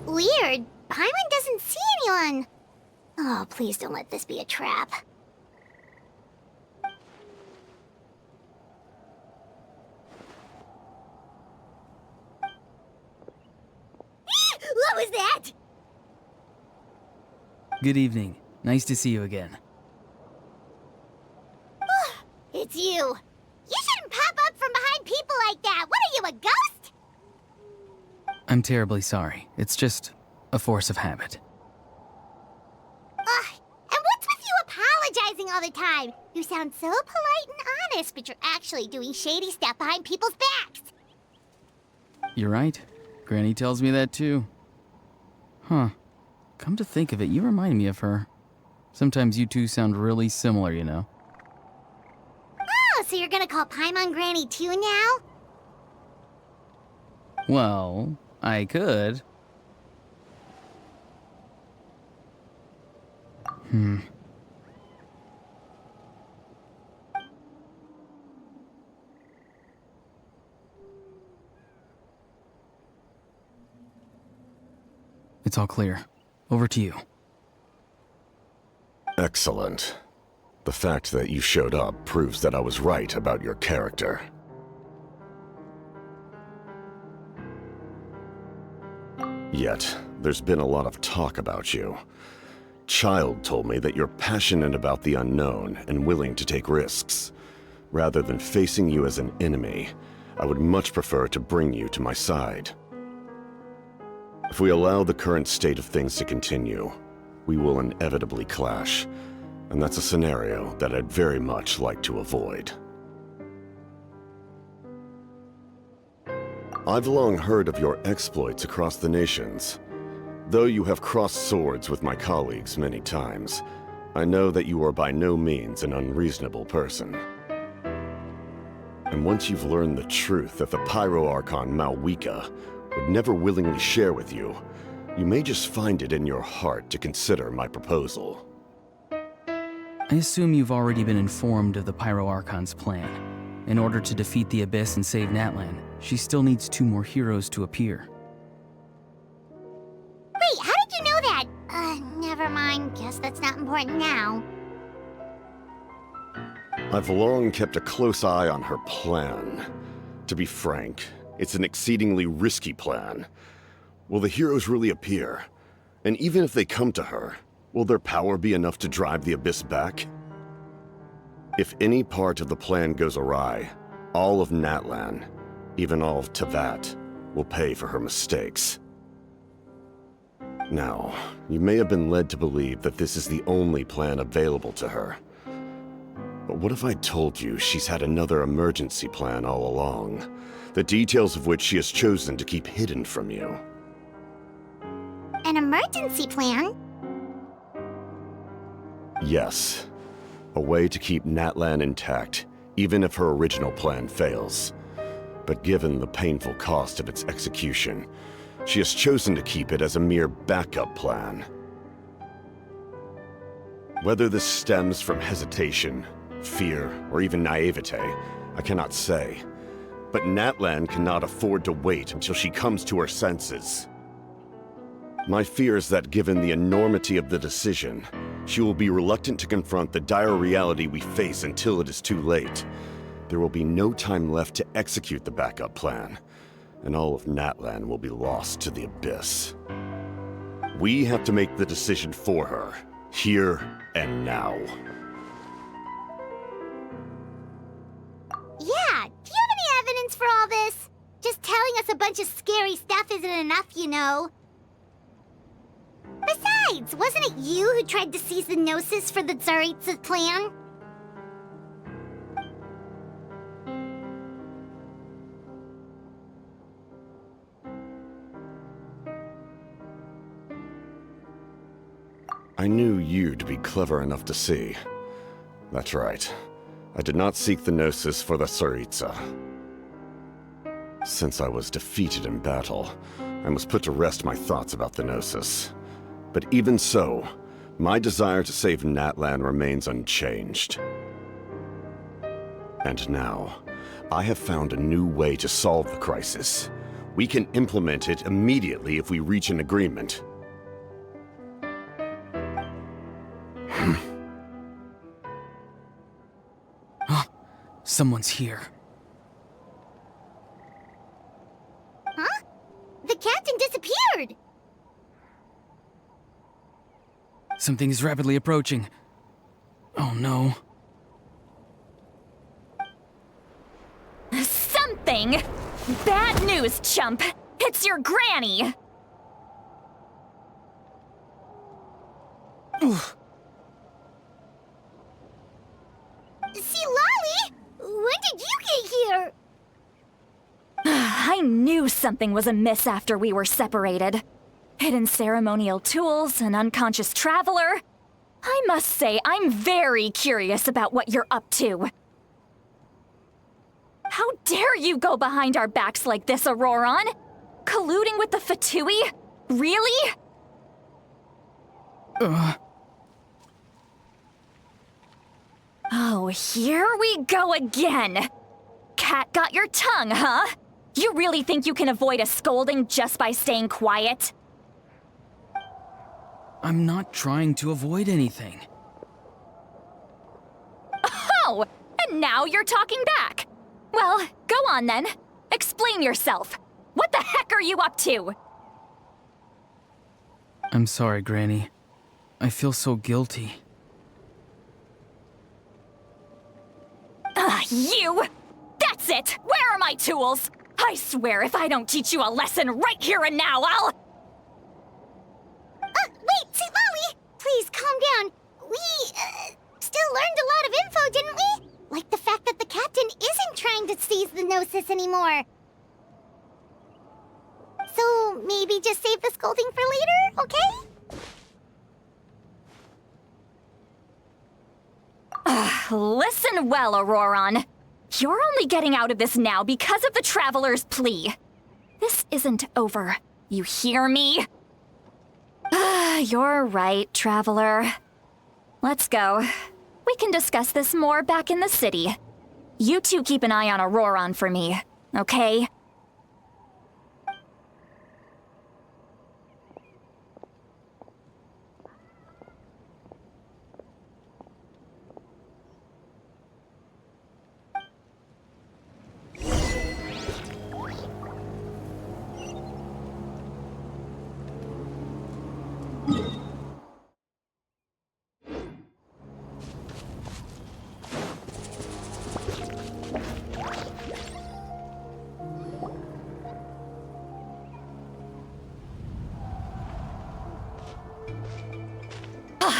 Weird. Paimon doesn't see anyone. Oh, please don't let this be a trap. What was that? Good evening. Nice to see you again. It's you. You shouldn't pop up from behind people like that. What are you, a ghost? I'm terribly sorry. It's just a force of habit. Ugh, and what's with you apologizing all the time? You sound so polite and honest, but you're actually doing shady stuff behind people's backs. You're right. Granny tells me that too. Huh. Come to think of it, you remind me of her. Sometimes you two sound really similar, you know. Oh, so you're gonna call Paimon Granny too now? Well, I could. It's all clear. Over to you. Excellent. The fact that you showed up proves that I was right about your character. Yet, there's been a lot of talk about you. Child told me that you're passionate about the unknown and willing to take risks. Rather than facing you as an enemy, I would much prefer to bring you to my side. If we allow the current state of things to continue, we will inevitably clash, and that's a scenario that I'd very much like to avoid. I've long heard of your exploits across the nations. Though you have crossed swords with my colleagues many times, I know that you are by no means an unreasonable person. And once you've learned the truth that the Pyro Archon Mavuika would never willingly share with you, you may just find it in your heart to consider my proposal. I assume you've already been informed of the Pyro Archon's plan. In order to defeat the Abyss and save Natlan, she still needs 2 more heroes to appear. Wait, how did you know that? Never mind. Guess that's not important now. I've long kept a close eye on her plan. To be frank, it's an exceedingly risky plan. Will the heroes really appear? And even if they come to her, will their power be enough to drive the Abyss back? If any part of the plan goes awry, all of Natlan, even all of Teyvat, will pay for her mistakes. Now, you may have been led to believe that this is the only plan available to her. But what if I told you she's had another emergency plan all along, the details of which she has chosen to keep hidden from you? An emergency plan? Yes. A way to keep Natlan intact, even if her original plan fails. But given the painful cost of its execution, she has chosen to keep it as a mere backup plan. Whether this stems from hesitation, fear, or even naivete, I cannot say. But Natlan cannot afford to wait until she comes to her senses. My fear is that given the enormity of the decision, she will be reluctant to confront the dire reality we face until it is too late. There will be no time left to execute the backup plan, and all of Natlan will be lost to the Abyss. We have to make the decision for her, here and now. Yeah, do you have any evidence for all this? Just telling us a bunch of scary stuff isn't enough, you know. Besides, wasn't it you who tried to seize the Gnosis for the Tsaritsa plan? I knew you'd be clever enough to see. That's right. I did not seek the Gnosis for the Tsaritsa. Since I was defeated in battle, I must put to rest my thoughts about the Gnosis. But even so, my desire to save Natlan remains unchanged. And now, I have found a new way to solve the crisis. We can implement it immediately if we reach an agreement. Someone's here. Huh? The captain disappeared! Something is rapidly approaching. Oh no. Something? Bad news, chump! It's your granny! Oof. Citlali! When did you get here? I knew something was amiss after we were separated. Hidden ceremonial tools, an unconscious traveler. I must say, I'm very curious about what you're up to. How dare you go behind our backs like this, Ororon? Colluding with the Fatui? Really? Oh, here we go again. Cat got your tongue, huh? You really think you can avoid a scolding just by staying quiet? I'm not trying to avoid anything. Oh, and now you're talking back. Well, go on then. Explain yourself. What the heck are you up to? I'm sorry, Granny. I feel so guilty. You! That's it! Where are my tools? I swear if I don't teach you a lesson right here and now, I'll... Wait, Citlali! Please, calm down. We, still learned a lot of info, didn't we? Like the fact that the captain isn't trying to seize the Gnosis anymore. So, maybe just save the scolding for later, okay? Listen well, Ororon. You're only getting out of this now because of the Traveler's plea. This isn't over. You hear me? You're right, Traveler. Let's go. We can discuss this more back in the city. You two keep an eye on Ororon for me, okay?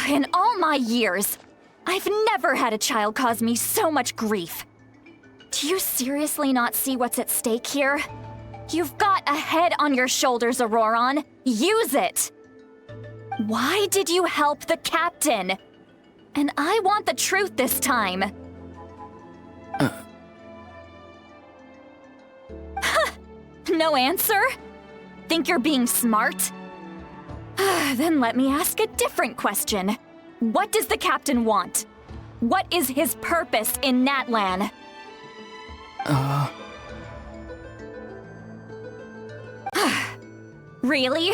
In all my years, I've never had a child cause me so much grief. Do you seriously not see what's at stake here? You've got a head on your shoulders, Ororon. Use it! Why did you help the captain? And I want the truth this time. No answer? Think you're being smart? Then let me ask a different question. What does the captain want? What is his purpose in Natlan? Really?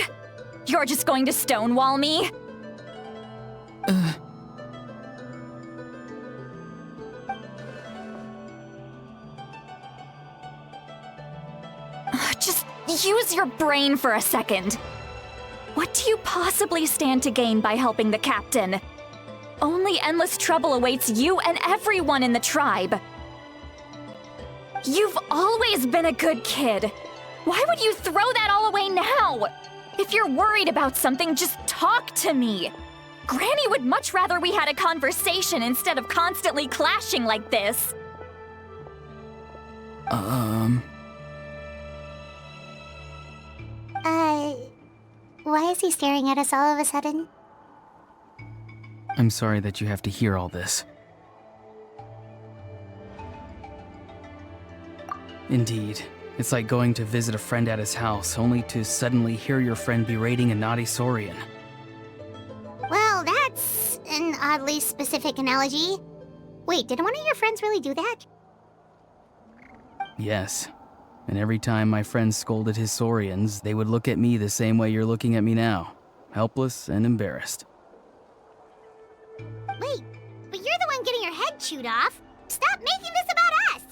You're just going to stonewall me? Just use your brain for a second. What do you possibly stand to gain by helping the captain? Only endless trouble awaits you and everyone in the tribe. You've always been a good kid. Why would you throw that all away now? If you're worried about something, just talk to me. Granny would much rather we had a conversation instead of constantly clashing like this. Why is he staring at us all of a sudden? I'm sorry that you have to hear all this. Indeed. It's like going to visit a friend at his house, only to suddenly hear your friend berating a naughty Saurian. Well, that's an oddly specific analogy. Wait, did one of your friends really do that? Yes. And every time my friend scolded his Saurians, they would look at me the same way you're looking at me now. Helpless and embarrassed. Wait, but you're the one getting your head chewed off. Stop making this about us!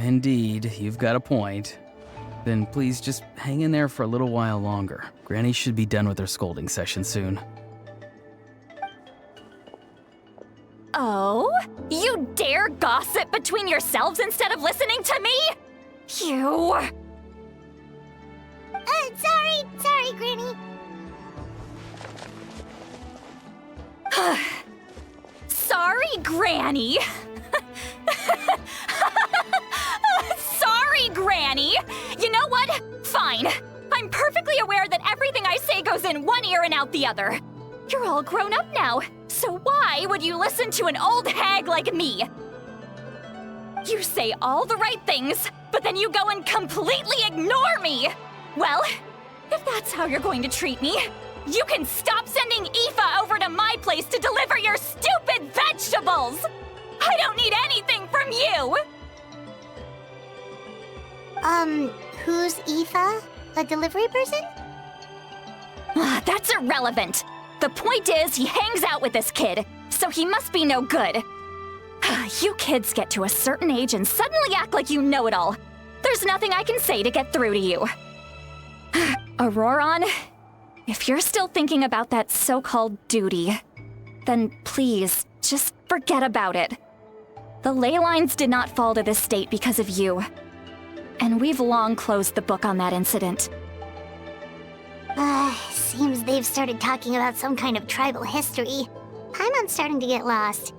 Indeed, you've got a point. Then please just hang in there for a little while longer. Granny should be done with her scolding session soon. Oh? You dare gossip between yourselves instead of listening to me? You... Sorry, Granny. Sorry, Granny. Sorry, Granny. You know what? Fine. I'm perfectly aware that everything I say goes in one ear and out the other. You're all grown up now, so why would you listen to an old hag like me? You say all the right things, but then you go and completely ignore me. Well, if that's how you're going to treat me, you can stop sending Aoife over to my place to deliver your stupid vegetables! I don't need anything from you! Who's Aoife? A delivery person? That's irrelevant. The point is, he hangs out with this kid, so he must be no good. You kids get to a certain age and suddenly act like you know it all. There's nothing I can say to get through to you. Ororon, if you're still thinking about that so-called duty, then please, just forget about it. The ley lines did not fall to this state because of you. And we've long closed the book on that incident. Seems they've started talking about some kind of tribal history. I'm starting to get lost.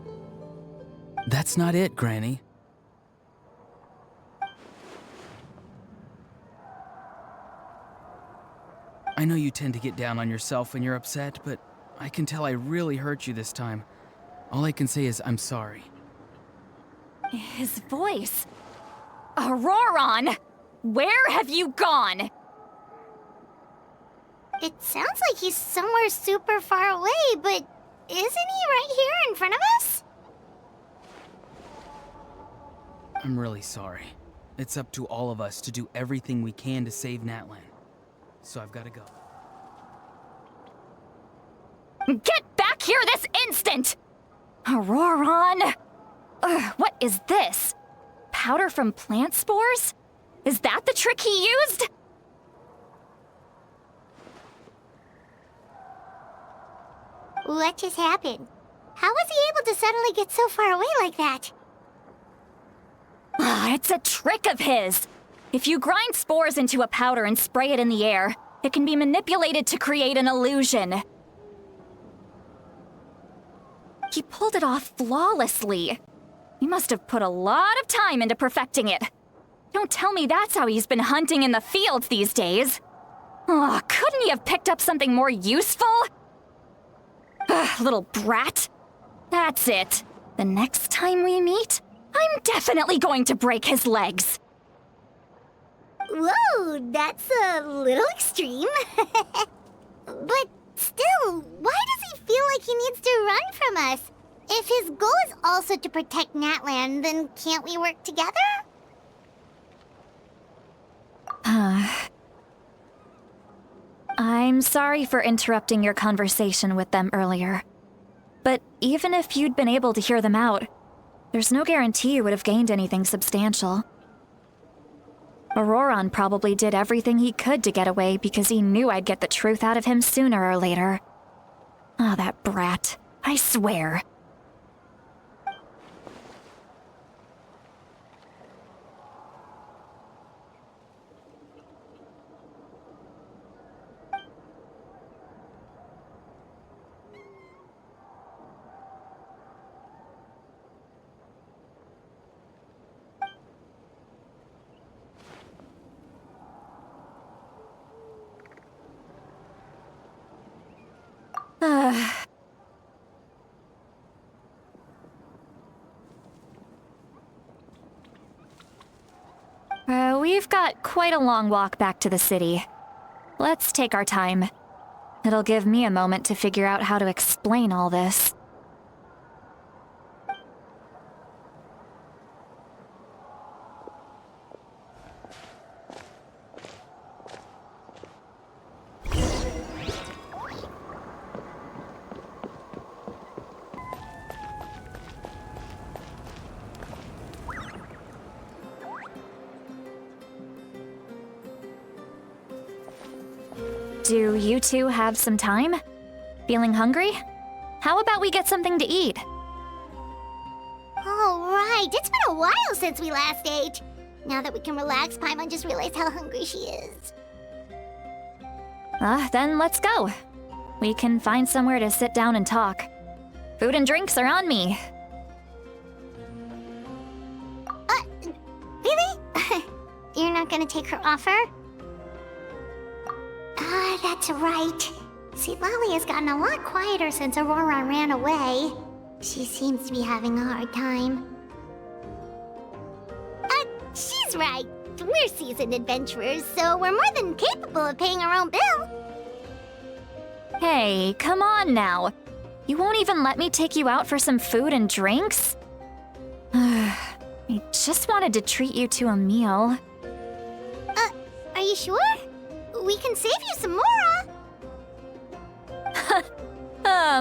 That's not it, Granny. I know you tend to get down on yourself when you're upset, but I can tell I really hurt you this time. All I can say is I'm sorry. His voice. Ororon! Where have you gone? It sounds like he's somewhere super far away, but isn't he right here in front of us? I'm really sorry. It's up to all of us to do everything we can to save Natlan. So I've got to go. Get back here this instant! Ororon! What is this? Powder from plant spores? Is that the trick he used? What just happened? How was he able to suddenly get so far away like that? It's a trick of his. If you grind spores into a powder and spray it in the air, it can be manipulated to create an illusion. He pulled it off flawlessly. He must have put a lot of time into perfecting it. Don't tell me that's how he's been hunting in the fields these days. Couldn't he have picked up something more useful? Little brat. That's it. The next time we meet, I'm definitely going to break his legs. Whoa, that's a little extreme. But still, why does he feel like he needs to run from us? If his goal is also to protect Natlan, then can't we work together? I'm sorry for interrupting your conversation with them earlier. But even if you'd been able to hear them out, there's no guarantee you would have gained anything substantial. Ororon probably did everything he could to get away because he knew I'd get the truth out of him sooner or later. That brat. I swear. We've got quite a long walk back to the city. Let's take our time. It'll give me a moment to figure out how to explain all this. Do you two have some time? Feeling hungry? How about we get something to eat? All right, it's been a while since we last ate. Now that we can relax, Paimon just realized how hungry she is. Then let's go. We can find somewhere to sit down and talk. Food and drinks are on me. Really? You're not gonna take her offer? That's right. Citlali has gotten a lot quieter since Ororon ran away. She seems to be having a hard time. She's right. We're seasoned adventurers, so we're more than capable of paying our own bill. Hey, come on now. You won't even let me take you out for some food and drinks? I just wanted to treat you to a meal. Are you sure? We can save you some Mora.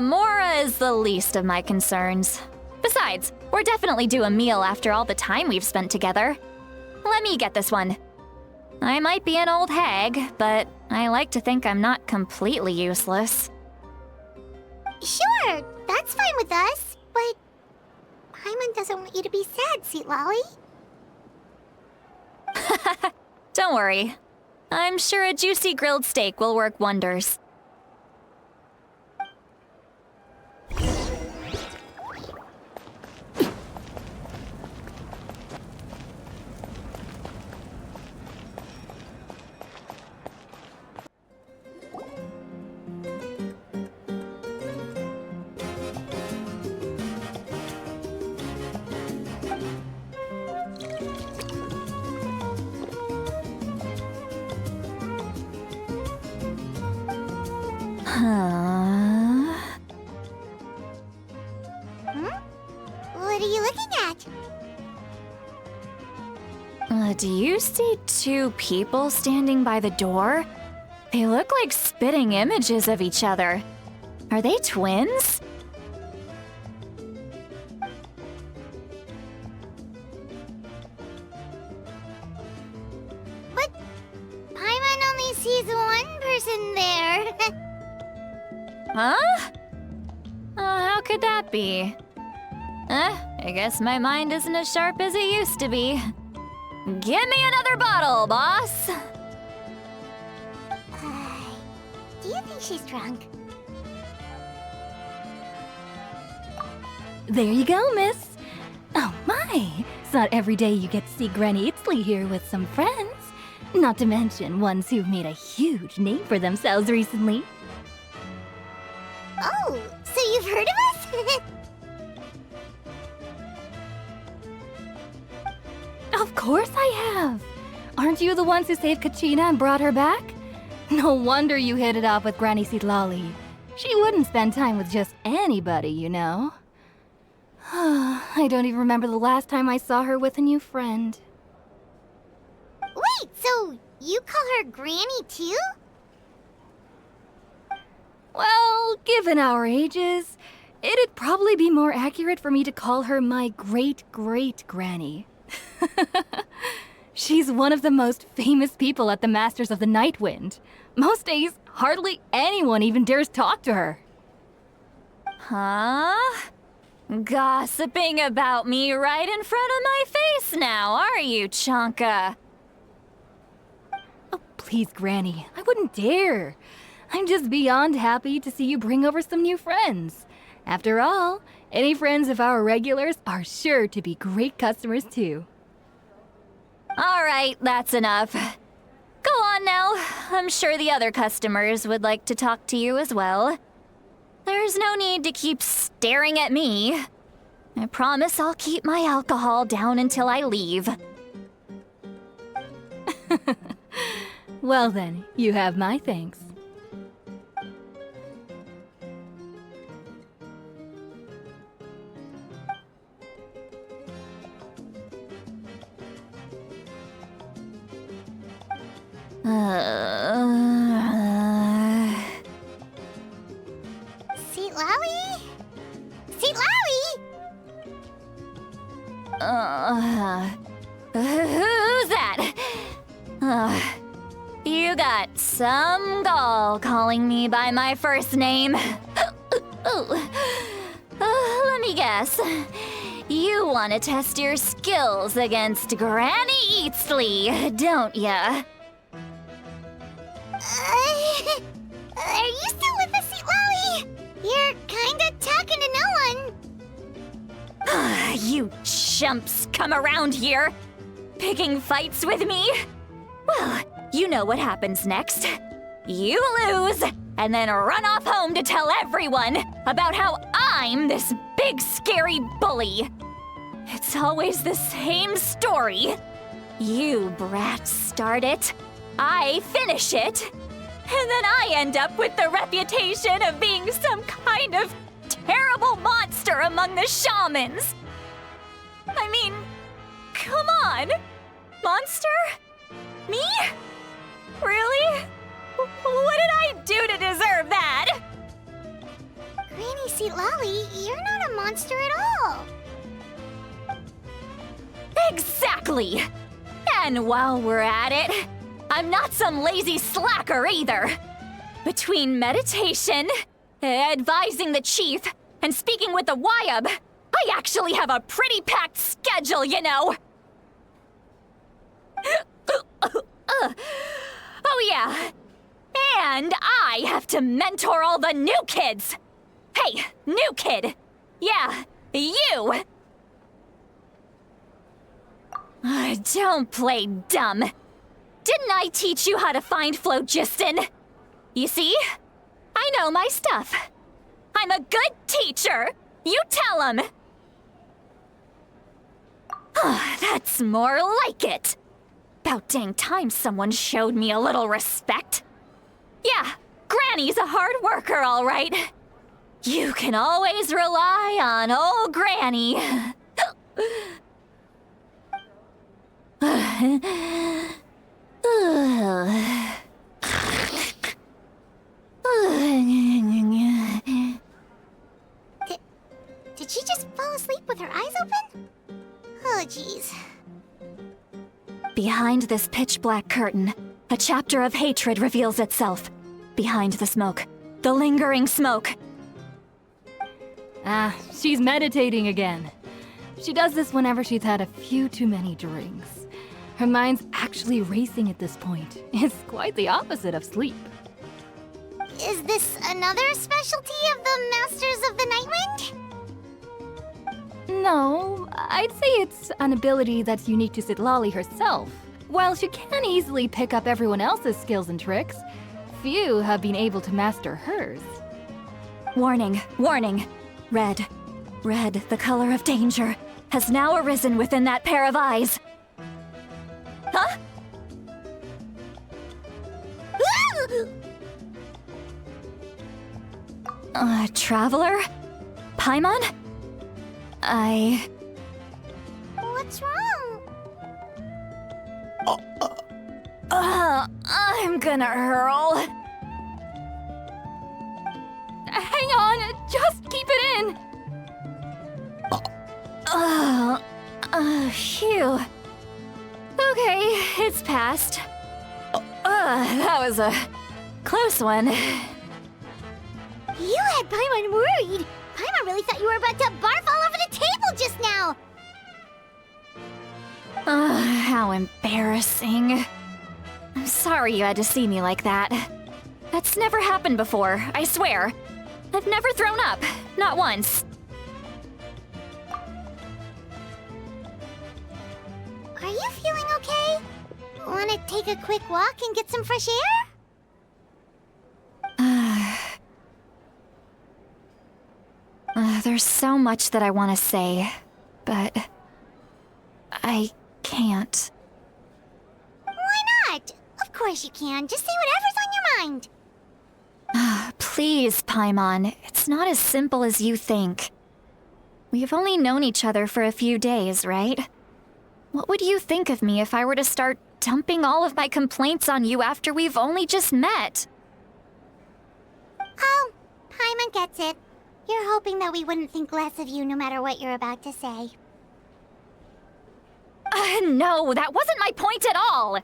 Mora is the least of my concerns. Besides, we're definitely due a meal after all the time we've spent together. Let me get this one. I might be an old hag, but I like to think I'm not completely useless. Sure, that's fine with us, but Paimon doesn't want you to be sad, Citlali. Don't worry. I'm sure a juicy grilled steak will work wonders. What are you looking at? Do you see two people standing by the door? They look like spitting images of each other. Are they twins? But Paimon only sees one person there. Huh? How could that be? I guess my mind isn't as sharp as it used to be. Give me another bottle, boss! Do you think she's drunk? There you go, miss. Oh my, it's not every day you get to see Granny Itzley here with some friends. Not to mention ones who've made a huge name for themselves recently. Oh, so you've heard of us? Of course I have. Aren't you the ones who saved Kachina and brought her back? No wonder you hit it off with Granny Citlali. She wouldn't spend time with just anybody, you know. I don't even remember the last time I saw her with a new friend. Wait, so you call her Granny too? Well, given our ages, it'd probably be more accurate for me to call her my great-great-granny. She's one of the most famous people at the Masters of the Nightwind. Most days, hardly anyone even dares talk to her. Huh? Gossiping about me right in front of my face now, are you, Chonka? Oh, please, Granny, I wouldn't dare. I'm just beyond happy to see you bring over some new friends. After all, any friends of our regulars are sure to be great customers too. All right, that's enough. Go on now. I'm sure the other customers would like to talk to you as well. There's no need to keep staring at me. I promise I'll keep my alcohol down until I leave. Well then, you have my thanks. Citlali? Citlali? Who's that? You got some gall calling me by my first name. Let me guess. You want to test your skills against Granny Eatsley, don't ya? Are you still with us, Citlali? You're kinda talking to no one. You chumps come around here, picking fights with me? Well, you know what happens next. You lose, and then run off home to tell everyone about how I'm this big scary bully. It's always the same story. You brats start it, I finish it, and then I end up with the reputation of being some kind of terrible monster among the shamans. I mean, come on. Monster? Me? Really? What did I do to deserve that? Granny Citlali, you're not a monster at all. Exactly! And while we're at it, I'm not some lazy slacker either. Between meditation, advising the chief, and speaking with the Wyab, I actually have a pretty packed schedule, you know. Oh yeah. And I have to mentor all the new kids. Hey, new kid. Yeah, you. Don't play dumb. Didn't I teach you how to find phlogiston? You see? I know my stuff. I'm a good teacher. You tell him. That's more like it. About dang time someone showed me a little respect. Yeah, Granny's a hard worker, all right. You can always rely on old Granny. Did she just fall asleep with her eyes open? Oh, jeez. Behind this pitch-black curtain, a chapter of hatred reveals itself. Behind the smoke, the lingering smoke. Ah, she's meditating again. She does this whenever she's had a few too many drinks. Her mind's actually racing at this point. It's quite the opposite of sleep. Is this another specialty of the Masters of the Nightwind? No, I'd say it's an ability that's unique to Citlali herself. While she can easily pick up everyone else's skills and tricks, few have been able to master hers. Warning, warning. Red, the color of danger, has now arisen within that pair of eyes. Huh? Traveler? Paimon? What's wrong? I'm gonna hurl. Hang on, just keep it in! Phew. Okay, it's passed. That was a close one. You had Paimon worried. Paimon really thought you were about to barf all over the table just now. How embarrassing. I'm sorry you had to see me like that. That's never happened before, I swear. I've never thrown up, not once. Are you feeling okay? Wanna take a quick walk and get some fresh air? There's so much that I want to say, but I can't. Why course you can. Just say whatever's on your mind. Please, Paimon, it's not as simple as you think. We've only known each other for a few days, right? What would you think of me if I were to start dumping all of my complaints on you after we've only just met? Oh, Paimon gets it. You're hoping that we wouldn't think less of you no matter what you're about to say. No, that wasn't my point at all!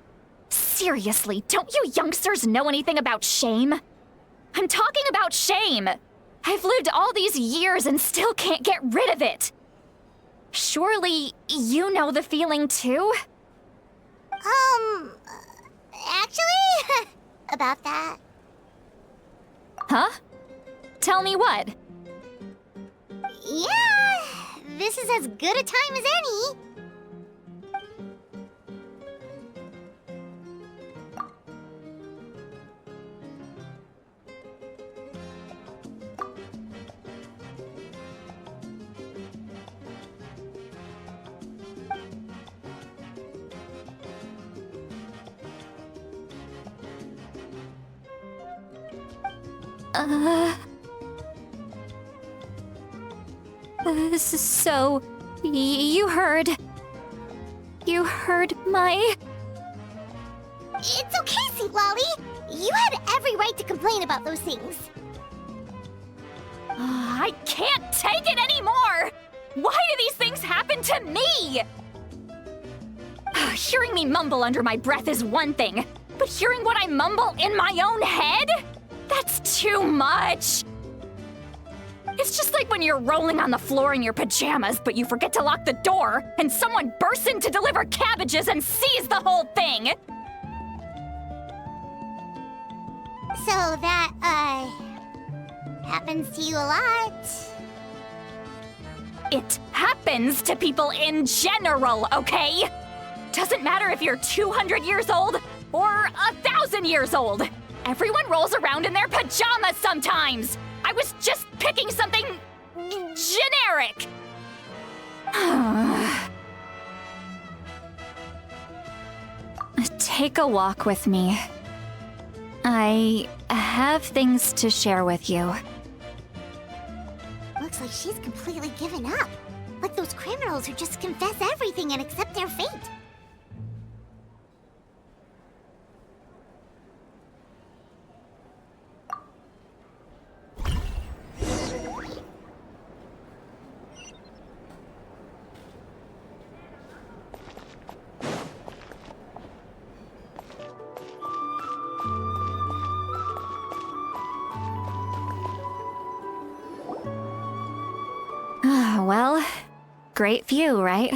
Seriously, don't you youngsters know anything about shame? I'm talking about shame! I've lived all these years and still can't get rid of it! Surely, you know the feeling too? Actually, about that. Huh? Tell me what? Yeah, this is as good a time as any. So, you heard my... It's okay, Citlali. You had every right to complain about those things. I can't take it anymore! Why do these things happen to me? Hearing me mumble under my breath is one thing, but hearing what I mumble in my own head? That's too much! It's just like when you're rolling on the floor in your pajamas, but you forget to lock the door, and someone bursts in to deliver cabbages and sees the whole thing! So that, happens to you a lot. It happens to people in general, okay? Doesn't matter if you're 200 years old or 1,000 years old. Everyone rolls around in their pajamas sometimes. I was just picking something generic. Take a walk with me. I have things to share with you. Looks like she's completely given up. Like those criminals who just confess everything and accept their fate. Well, great view, right?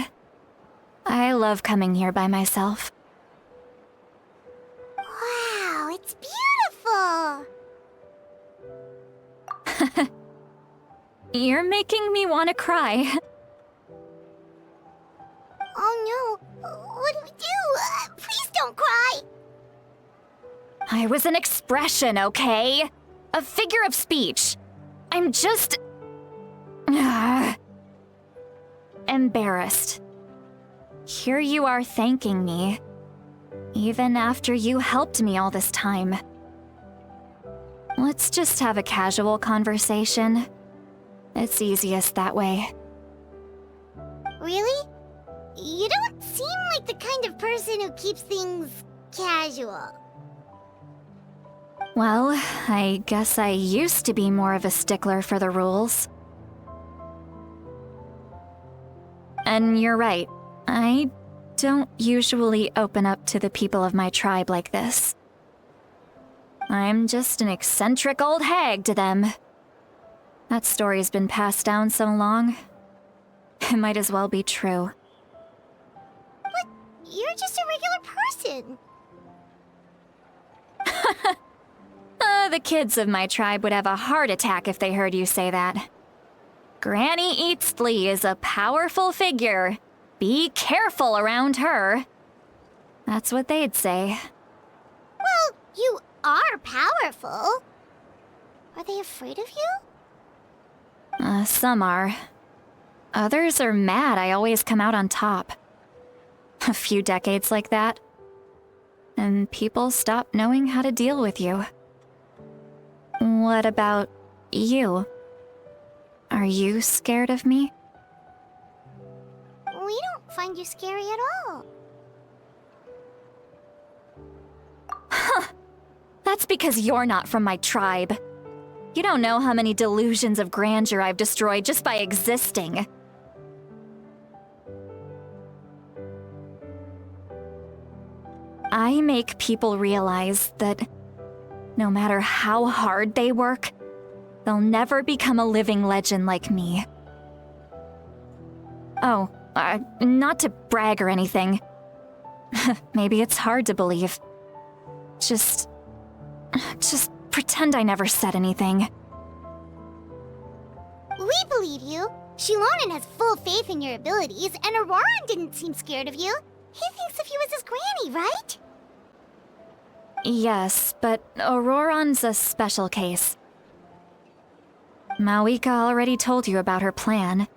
I love coming here by myself. Wow, it's beautiful! You're making me want to cry. Oh no, what do we do? Please don't cry! I was an expression, okay? A figure of speech. I'm just... embarrassed. Here you are thanking me, even after you helped me all this time. Let's just have a casual conversation. It's easiest that way. Really? You don't seem like the kind of person who keeps things casual. Well, I guess I used to be more of a stickler for the rules. And you're right, I don't usually open up to the people of my tribe like this. I'm just an eccentric old hag to them. That story's been passed down so long, it might as well be true. But you're just a regular person. The kids of my tribe would have a heart attack if they heard you say that. Granny Eastly is a powerful figure. Be careful around her. That's what they'd say. Well, you are powerful. Are they afraid of you? Some are. Others are mad I always come out on top. A few decades like that. and people stop knowing how to deal with you. What about you? Are you scared of me? We don't find you scary at all. That's because you're not from my tribe. You don't know how many delusions of grandeur I've destroyed just by existing. I make people realize that no matter how hard they work, they'll never become a living legend like me. Oh, not to brag or anything. Maybe it's hard to believe. Just pretend I never said anything. We believe you. Shilonen has full faith in your abilities, and Ororon didn't seem scared of you. He thinks of you as his granny, right? Yes, but Ororon's a special case. Mavuika already told you about her plan,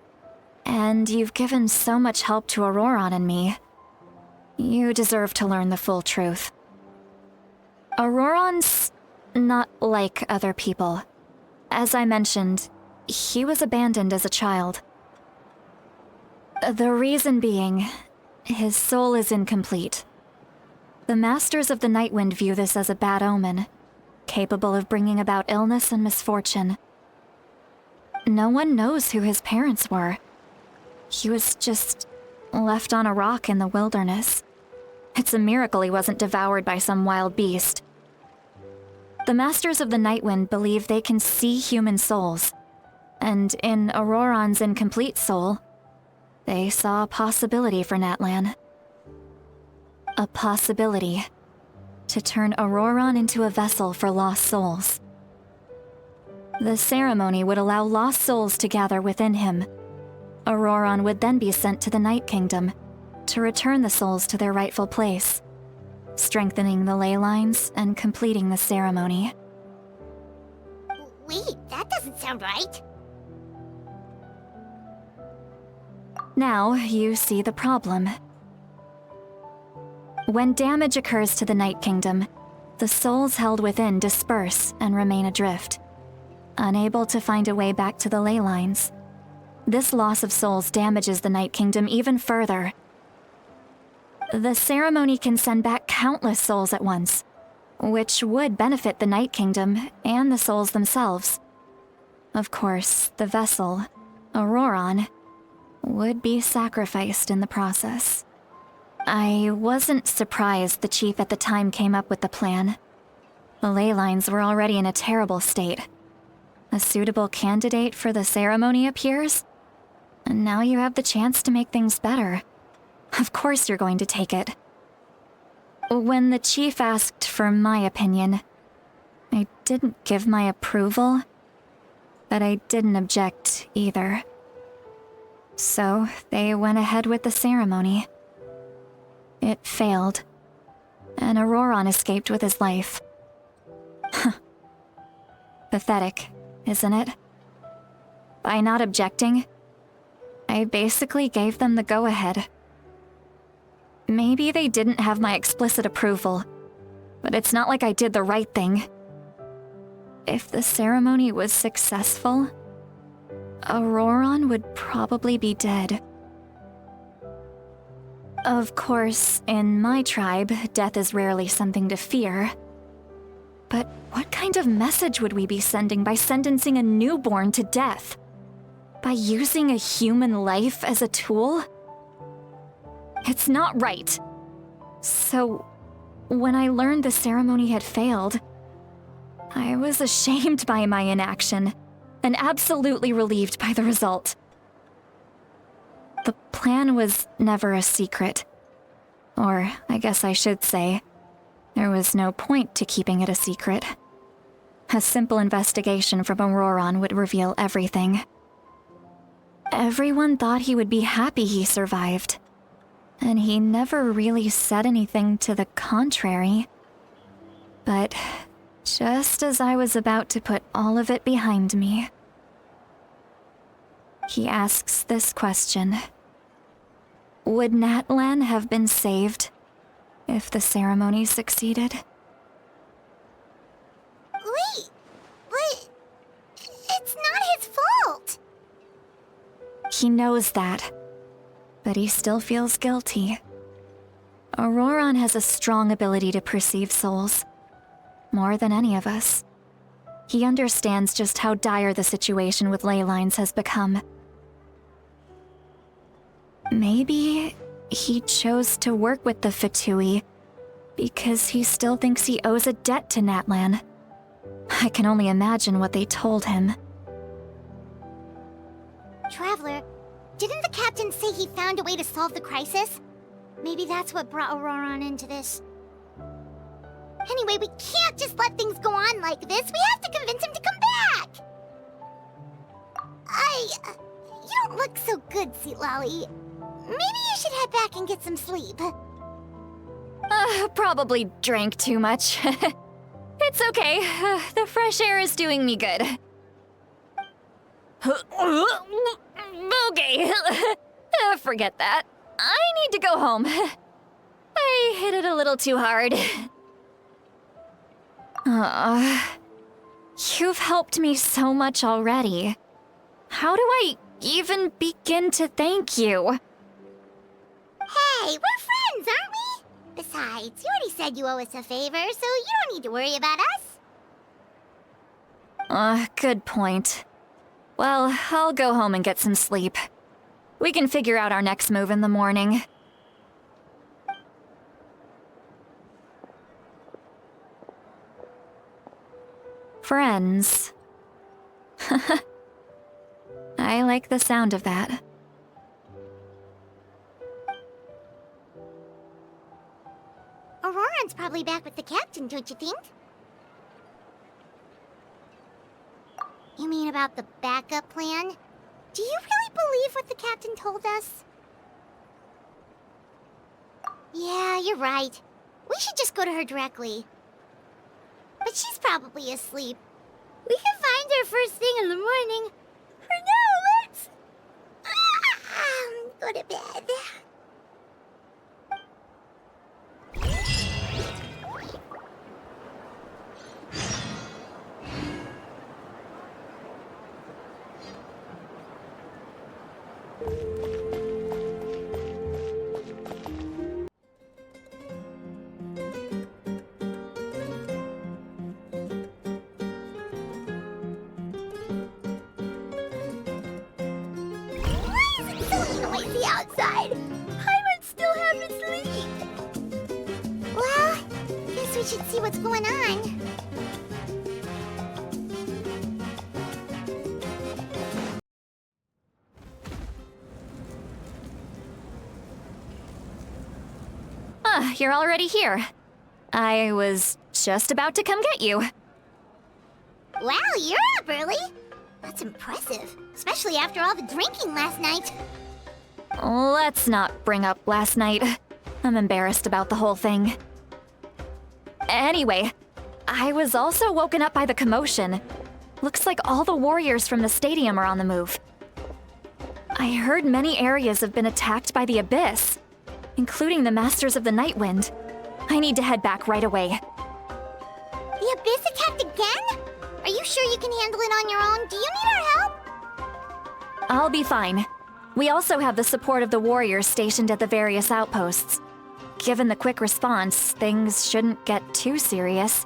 and you've given so much help to Ororon and me. You deserve to learn the full truth. Ororon's not like other people. As I mentioned, he was abandoned as a child. The reason being, his soul is incomplete. The Masters of the Nightwind view this as a bad omen, capable of bringing about illness and misfortune. No one knows who his parents were. He was just left on a rock in the wilderness. It's a miracle he wasn't devoured by some wild beast. The Masters of the Nightwind believe they can see human souls, and in Ororon's incomplete soul, they saw a possibility for Natlan. A possibility to turn Ororon into a vessel for lost souls. The ceremony would allow lost souls to gather within him. Ororon would then be sent to the Night Kingdom to return the souls to their rightful place, strengthening the ley lines and completing the ceremony. Wait, that doesn't sound right. Now you see the problem. When damage occurs to the Night Kingdom, the souls held within disperse and remain adrift, unable to find a way back to the ley lines. This loss of souls damages the Night Kingdom even further. The ceremony can send back countless souls at once, which would benefit the Night Kingdom and the souls themselves. Of course, the vessel, Ororon, would be sacrificed in the process. I wasn't surprised the chief at the time came up with the plan. The ley lines were already in a terrible state. A suitable candidate for the ceremony appears, and now you have the chance to make things better. Of course you're going to take it. When the chief asked for my opinion, I didn't give my approval, but I didn't object either. So they went ahead with the ceremony. It failed, and Ororon escaped with his life. Pathetic, isn't it? By not objecting, I basically gave them the go-ahead. Maybe they didn't have my explicit approval, but it's not like I did the right thing. If the ceremony was successful, Ororon would probably be dead. Of course, in my tribe, death is rarely something to fear. But what kind of message would we be sending by sentencing a newborn to death? By using a human life as a tool? It's not right. So, when I learned the ceremony had failed, I was ashamed by my inaction, and absolutely relieved by the result. The plan was never a secret. Or, I guess I should say, there was no point to keeping it a secret. A simple investigation from Ororon would reveal everything. Everyone thought he would be happy he survived, and he never really said anything to the contrary. But just as I was about to put all of it behind me, he asks this question. Would Natlan have been saved if the ceremony succeeded. Wait, but it's not his fault. He knows that, but he still feels guilty. Ororon has a strong ability to perceive souls, more than any of us. He understands just how dire the situation with ley lines has become. Maybe he chose to work with the Fatui because he still thinks he owes a debt to Natlan. I can only imagine what they told him. Traveler, didn't the captain say he found a way to solve the crisis? Maybe that's what brought Ororon into this. Anyway, we can't just let things go on like this. We have to convince him to come back! You don't look so good, Citlali. Maybe you should head back and get some sleep. Probably drank too much. It's okay. The fresh air is doing me good. Okay. Forget that. I need to go home. I hit it a little too hard. You've helped me so much already. How do I even begin to thank you? Hey, we're friends, aren't we? Besides, you already said you owe us a favor, so you don't need to worry about us. Good point. Well, I'll go home and get some sleep. We can figure out our next move in the morning. Friends. I like the sound of that. Ororon's probably back with the captain, don't you think? You mean about the backup plan? Do you really believe what the captain told us? Yeah, you're right. We should just go to her directly. But she's probably asleep. We can find her first thing in the morning. For now, let's... go to bed. Outside. Hyman still haven't sleep. Well, guess we should see what's going on. You're already here. I was just about to come get you. Wow, you're up early. That's impressive, especially after all the drinking last night. Let's not bring up last night. I'm embarrassed about the whole thing. Anyway, I was also woken up by the commotion. Looks like all the warriors from the stadium are on the move. I heard many areas have been attacked by the Abyss, including the Masters of the Nightwind. I need to head back right away. The Abyss attacked again? Are you sure you can handle it on your own? Do you need our help? I'll be fine. We also have the support of the warriors stationed at the various outposts. Given the quick response, things shouldn't get too serious.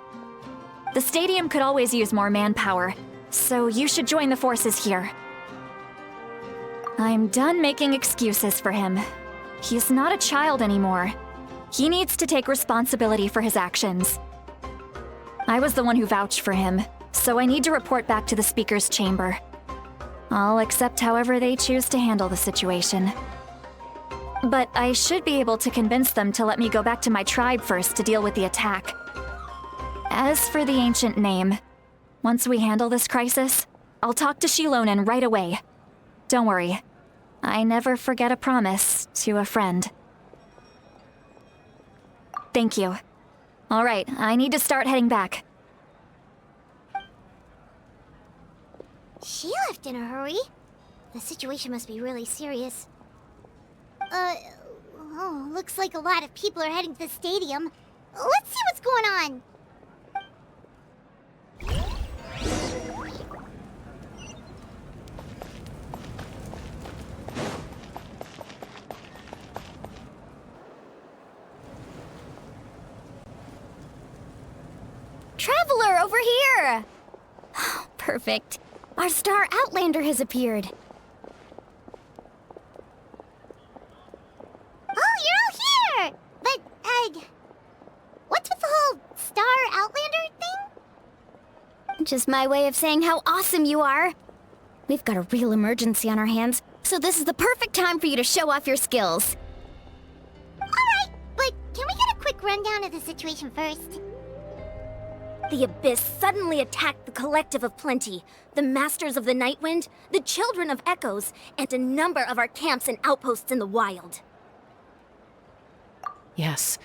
The stadium could always use more manpower, so you should join the forces here. I'm done making excuses for him. He's not a child anymore. He needs to take responsibility for his actions. I was the one who vouched for him, so I need to report back to the Speaker's chamber. I'll accept however they choose to handle the situation. But I should be able to convince them to let me go back to my tribe first to deal with the attack. As for the ancient name, once we handle this crisis, I'll talk to Shilonen right away. Don't worry, I never forget a promise to a friend. Thank you. All right, I need to start heading back. She left in a hurry. The situation must be really serious. Oh, looks like a lot of people are heading to the stadium. Let's see what's going on. Traveler, over here! Perfect. Our star Outlander has appeared. Oh, you're all here! But, what's with the whole Star Outlander thing? Just my way of saying how awesome you are. We've got a real emergency on our hands, so this is the perfect time for you to show off your skills. Alright, but can we get a quick rundown of the situation first? The Abyss suddenly attacked the Collective of Plenty, the Masters of the Nightwind, the Children of Echoes, and a number of our camps and outposts in the wild. Yes,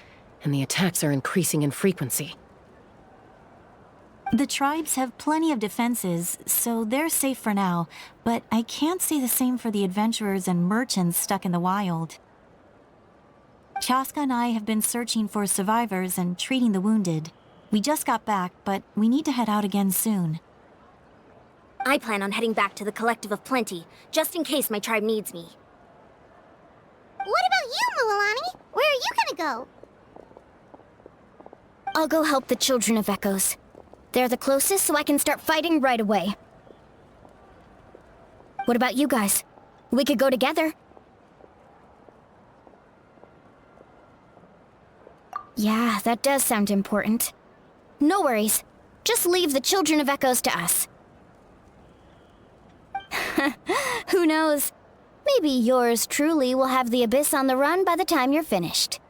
and the attacks are increasing in frequency. The tribes have plenty of defenses, so they're safe for now, but I can't say the same for the adventurers and merchants stuck in the wild. Chasca and I have been searching for survivors and treating the wounded. We just got back, but we need to head out again soon. I plan on heading back to the Collective of Plenty, just in case my tribe needs me. What about you, Mualani? Where are you gonna go? I'll go help the Children of Echoes. They're the closest, so I can start fighting right away. What about you guys? We could go together. Yeah, that does sound important. No worries. Just leave the Children of Echoes to us. Who knows? Maybe yours truly will have the Abyss on the run by the time you're finished.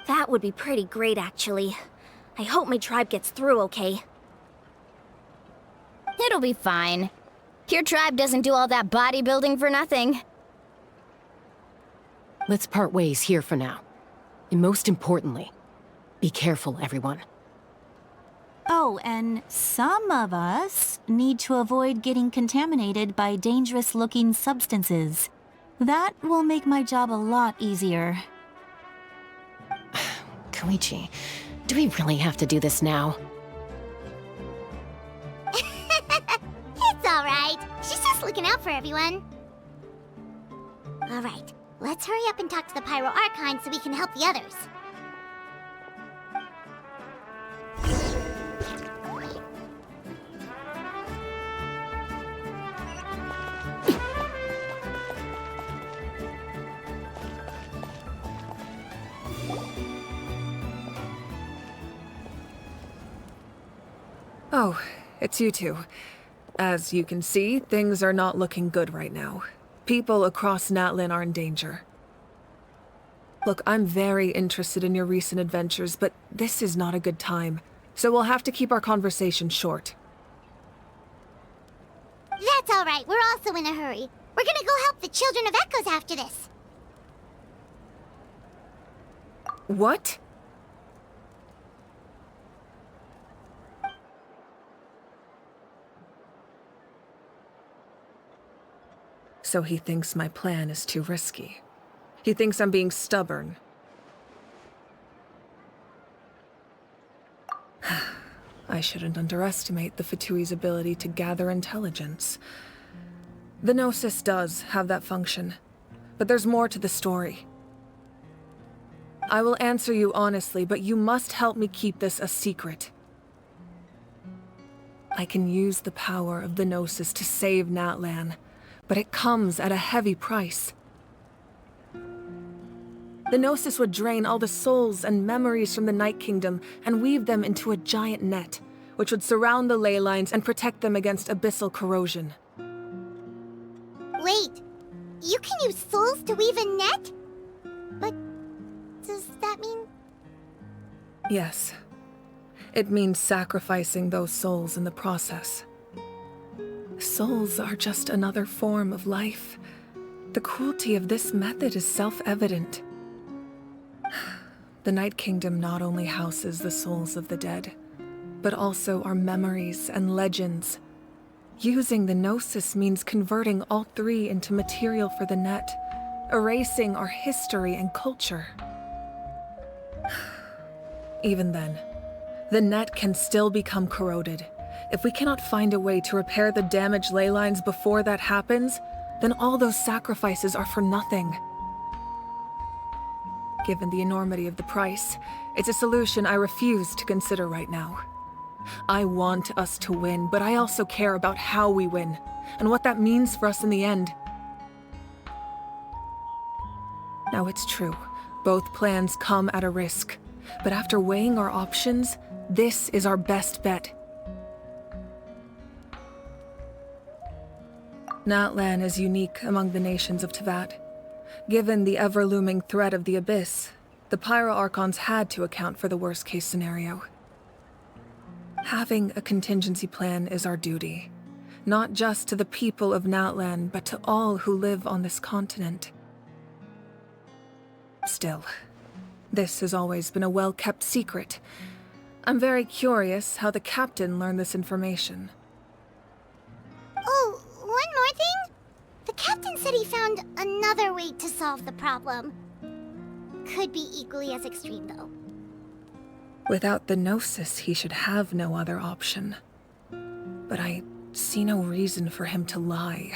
That would be pretty great, actually. I hope my tribe gets through okay. It'll be fine. Your tribe doesn't do all that bodybuilding for nothing. Let's part ways here for now. And most importantly, be careful, everyone. Oh, and some of us need to avoid getting contaminated by dangerous-looking substances. That will make my job a lot easier. Koichi, do we really have to do this now? It's alright. She's just looking out for everyone. Alright, let's hurry up and talk to the Pyro Archon so we can help the others. Oh, it's you two. As you can see, things are not looking good right now. People across Natlan are in danger. Look, I'm very interested in your recent adventures, but this is not a good time. So we'll have to keep our conversation short. That's alright, we're also in a hurry. We're gonna go help the Children of Echoes after this. What? So he thinks my plan is too risky. He thinks I'm being stubborn. I shouldn't underestimate the Fatui's ability to gather intelligence. The Gnosis does have that function, but there's more to the story. I will answer you honestly, but you must help me keep this a secret. I can use the power of the Gnosis to save Natlan, but it comes at a heavy price. The Gnosis would drain all the souls and memories from the Night Kingdom and weave them into a giant net, which would surround the ley lines and protect them against abyssal corrosion. Wait, you can use souls to weave a net? But does that mean... Yes. It means sacrificing those souls in the process. Souls are just another form of life. The cruelty of this method is self-evident. The Night Kingdom not only houses the souls of the dead, but also our memories and legends. Using the Gnosis means converting all three into material for the net, erasing our history and culture. Even then, the net can still become corroded. If we cannot find a way to repair the damaged ley lines before that happens, then all those sacrifices are for nothing. Given the enormity of the price, it's a solution I refuse to consider right now. I want us to win, but I also care about how we win, and what that means for us in the end. Now it's true, both plans come at a risk, but after weighing our options, this is our best bet. Natlan is unique among the nations of Teyvat. Given the ever-looming threat of the Abyss, the Pyro Archons had to account for the worst-case scenario. Having a contingency plan is our duty, not just to the people of Natlan, but to all who live on this continent. Still, this has always been a well-kept secret. I'm very curious how the captain learned this information. Oh, one more thing? The captain said he found another way to solve the problem. Could be equally as extreme, though. Without the Gnosis, he should have no other option. But I see no reason for him to lie.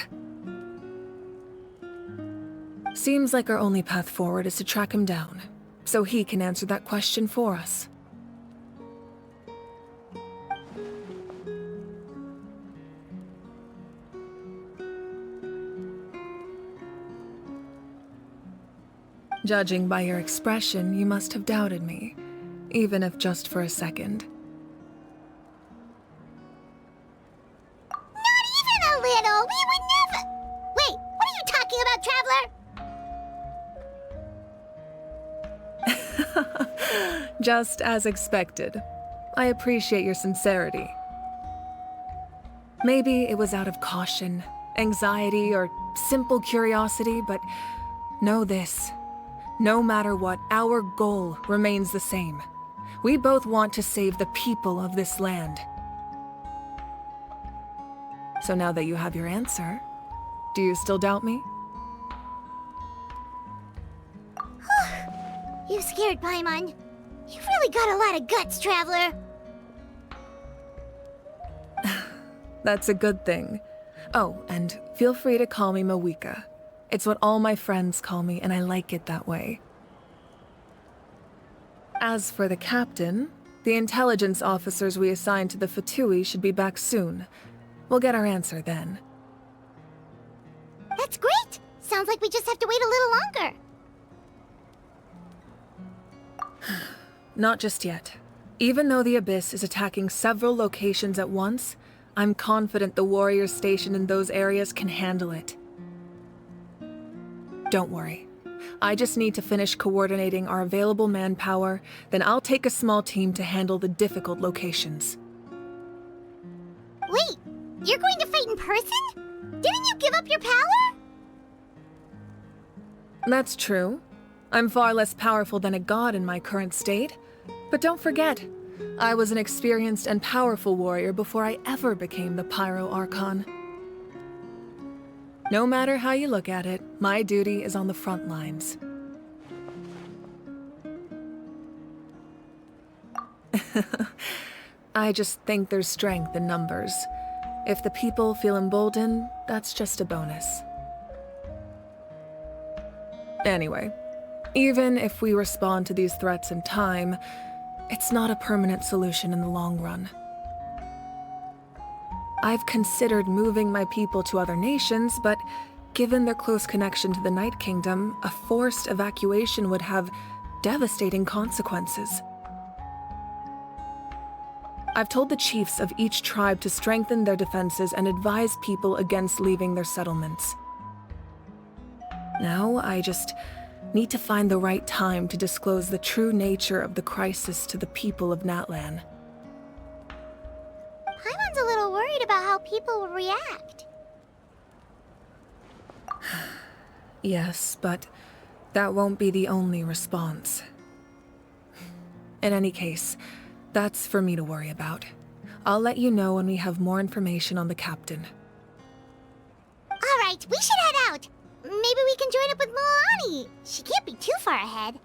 Seems like our only path forward is to track him down, so he can answer that question for us. Judging by your expression, you must have doubted me, even if just for a second. Not even a little! We would never— Wait, what are you talking about, Traveler? Just as expected. I appreciate your sincerity. Maybe it was out of caution, anxiety, or simple curiosity, but know this. No matter what, our goal remains the same. We both want to save the people of this land. So now that you have your answer, do you still doubt me? You scared Paimon. You've really got a lot of guts, Traveler. That's a good thing. Oh, and feel free to call me Mavuika. It's what all my friends call me, and I like it that way. As for the captain, the intelligence officers we assigned to the Fatui should be back soon. We'll get our answer then. That's great! Sounds like we just have to wait a little longer. Not just yet. Even though the Abyss is attacking several locations at once, I'm confident the warriors stationed in those areas can handle it. Don't worry. I just need to finish coordinating our available manpower, then I'll take a small team to handle the difficult locations. Wait, you're going to fight in person? Didn't you give up your power? That's true. I'm far less powerful than a god in my current state. But don't forget, I was an experienced and powerful warrior before I ever became the Pyro Archon. No matter how you look at it, my duty is on the front lines. I just think there's strength in numbers. If the people feel emboldened, that's just a bonus. Anyway, even if we respond to these threats in time, it's not a permanent solution in the long run. I've considered moving my people to other nations, but given their close connection to the Night Kingdom, a forced evacuation would have devastating consequences. I've told the chiefs of each tribe to strengthen their defenses and advise people against leaving their settlements. Now, I just need to find the right time to disclose the true nature of the crisis to the people of Natlan. Paimon's a little worried about how people will react. Yes, but that won't be the only response. In any case, that's for me to worry about. I'll let you know when we have more information on the captain. All right, we should head out. maybe we can join up with Milani. She can't be too far ahead.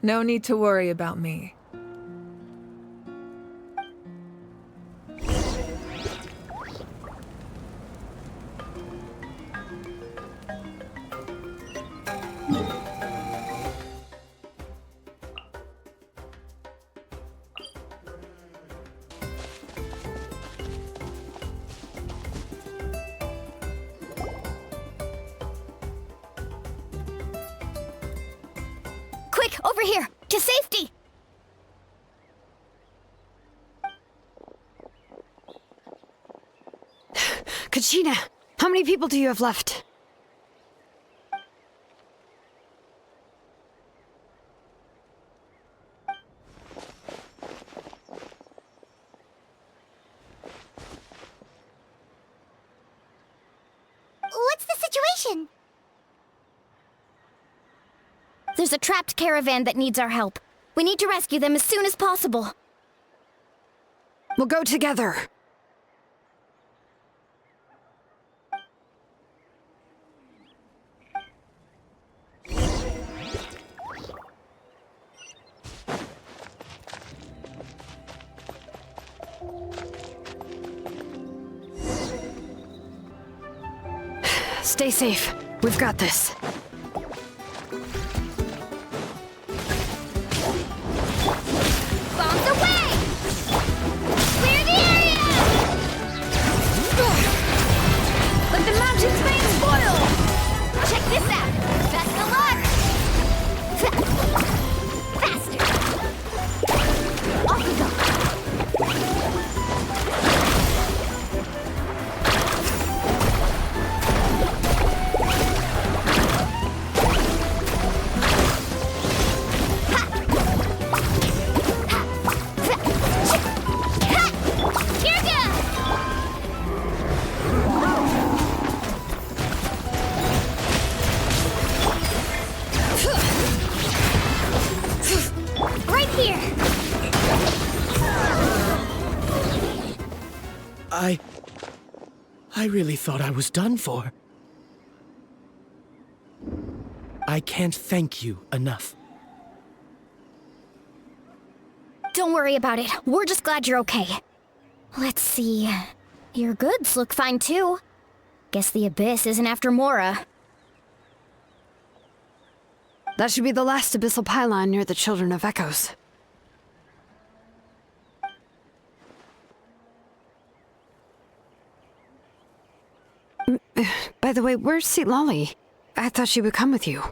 No need to worry about me. Quick, over here! To safety! Kachina, how many people do you have left? What's the situation? There's a trapped caravan that needs our help. We need to rescue them as soon as possible. We'll go together. Stay safe. We've got this. Bombs away! Clear the area! Let the mountains rain spoil! Check this out! Best of luck! Faster! Off we go! I really thought I was done for. I can't thank you enough. Don't worry about it. We're just glad you're okay. Let's see. Your goods look fine too. Guess the Abyss isn't after Mora. That should be the last abyssal pylon near the Children of Echoes. By the way, where's Citlali? I thought she would come with you.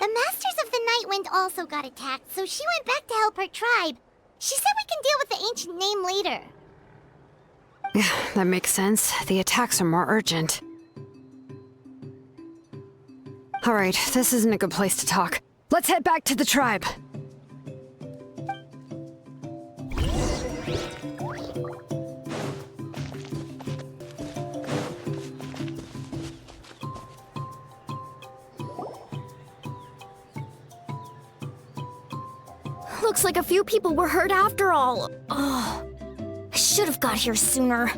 The Masters of the Night Wind also got attacked, so she went back to help her tribe. She said we can deal with the ancient name later. That makes sense. The attacks are more urgent. Alright, this isn't a good place to talk. Let's head back to the tribe. Looks like a few people were hurt after all. Oh, I should have got here sooner.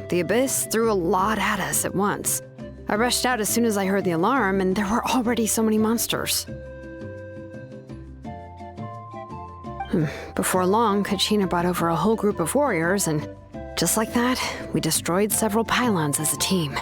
The Abyss threw a lot at us at once. I rushed out as soon as I heard the alarm, and there were already so many monsters. Before long, Kachina brought over a whole group of warriors, and just like that, we destroyed several pylons as a team.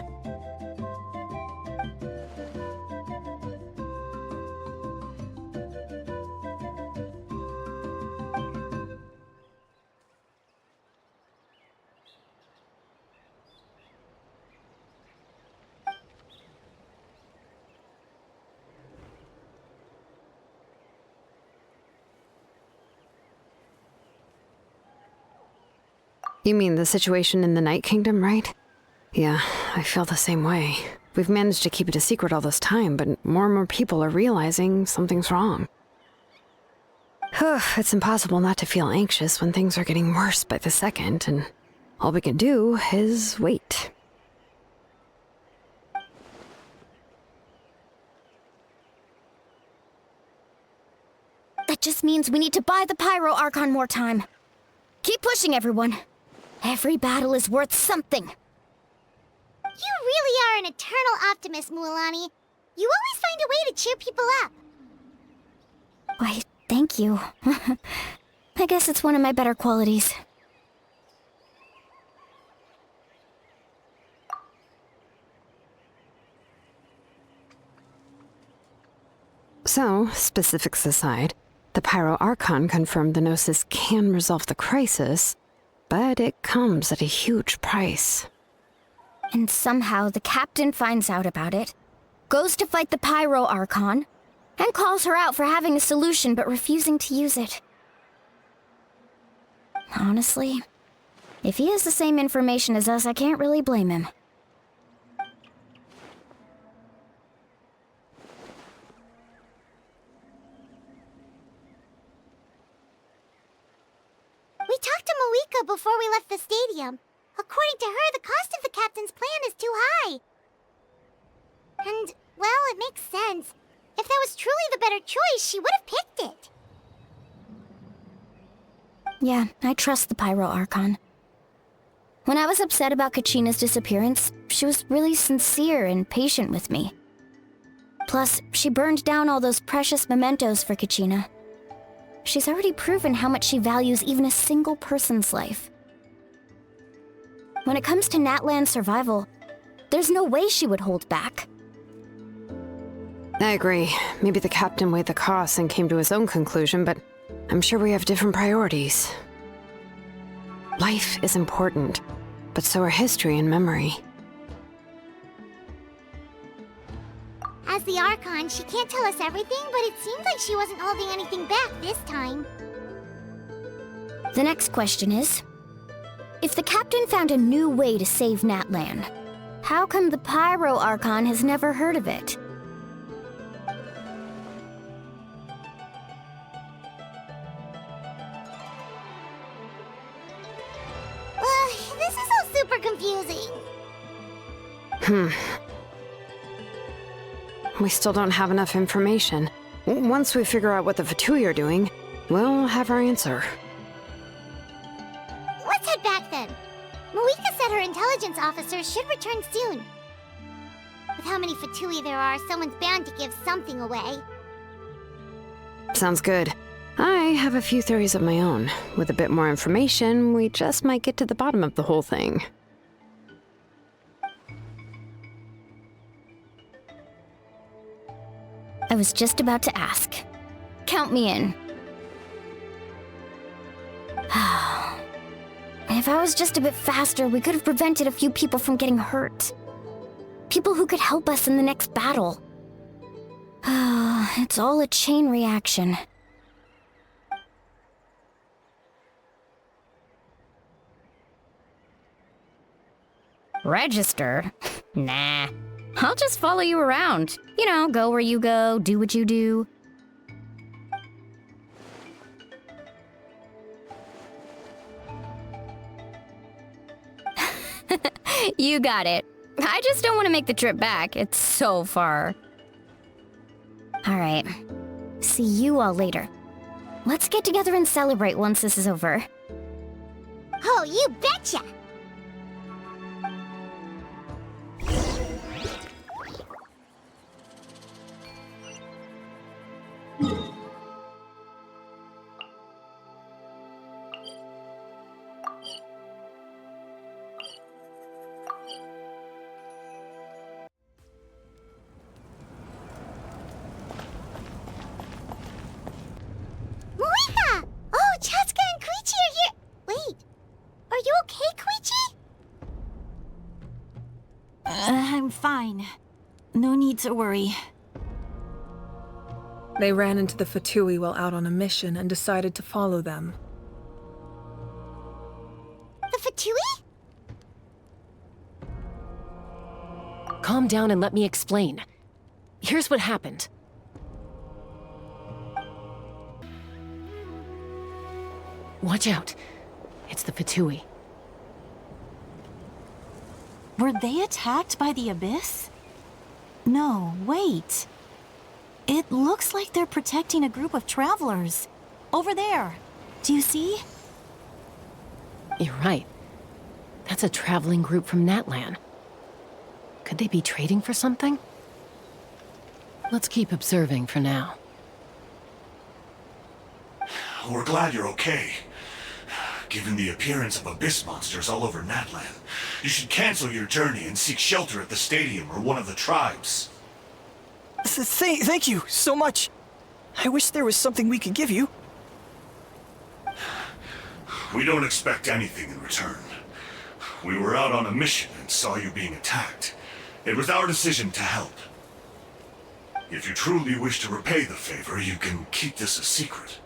You mean the situation in the Night Kingdom, right? Yeah, I feel the same way. We've managed to keep it a secret all this time, but more and more people are realizing something's wrong. It's impossible not to feel anxious when things are getting worse by the second, and all we can do is wait. That just means we need to buy the Pyro Archon more time. Keep pushing, everyone. Every battle is worth something. You really are an eternal optimist, Mualani. You always find a way to cheer people up. Why, thank you. I guess it's one of my better qualities. So, specifics aside, the Pyro Archon confirmed the Gnosis can resolve the crisis, but it comes at a huge price. And somehow the captain finds out about it, goes to fight the Pyro Archon, and calls her out for having a solution but refusing to use it. Honestly, if he has the same information as us, I can't really blame him. We talked to Mavuika before we left the stadium. According to her, the cost of the captain's plan is too high. And, well, it makes sense. If that was truly the better choice, she would have picked it. Yeah, I trust the Pyro Archon. When I was upset about Kachina's disappearance, she was really sincere and patient with me. Plus, she burned down all those precious mementos for Kachina. She's already proven how much she values even a single person's life. When it comes to Natlan's survival, there's no way she would hold back. I agree. Maybe the captain weighed the costs and came to his own conclusion, but I'm sure we have different priorities. Life is important, but so are history and memory. As the Archon, she can't tell us everything, but it seems like she wasn't holding anything back this time. The next question is, if the captain found a new way to save Natlan, how come the Pyro Archon has never heard of it? This is all super confusing. We still don't have enough information. Once we figure out what the Fatui are doing, we'll have our answer. Let's head back then. Mavuika said her intelligence officers should return soon. With how many Fatui there are, someone's bound to give something away. Sounds good. I have a few theories of my own. With a bit more information, we just might get to the bottom of the whole thing. I was just about to ask. Count me in. If I was just a bit faster, we could have prevented a few people from getting hurt. People who could help us in the next battle. It's all a chain reaction. Register? Nah. I'll just follow you around. You know, go where you go, do what you do. You got it. I just don't want to make the trip back. It's so far. All right. See you all later. Let's get together and celebrate once this is over. Oh, you betcha! Mavuika! Oh, Chasca and Koichi are here! Wait, are you okay, Koichi? I'm fine. No need to worry. They ran into the Fatui while out on a mission and decided to follow them. The Fatui? Calm down and let me explain. Here's what happened. Watch out. It's the Fatui. Were they attacked by the Abyss? No, wait. It looks like they're protecting a group of travelers. Over there. Do you see? You're right. That's a traveling group from Natlan. Could they be trading for something? Let's keep observing for now. We're glad you're okay. Given the appearance of abyss monsters all over Natlan, you should cancel your journey and seek shelter at the stadium or one of the tribes. Thank you so much. I wish there was something we could give you. We don't expect anything in return. We were out on a mission and saw you being attacked. It was our decision to help. If you truly wish to repay the favor, you can keep this a secret.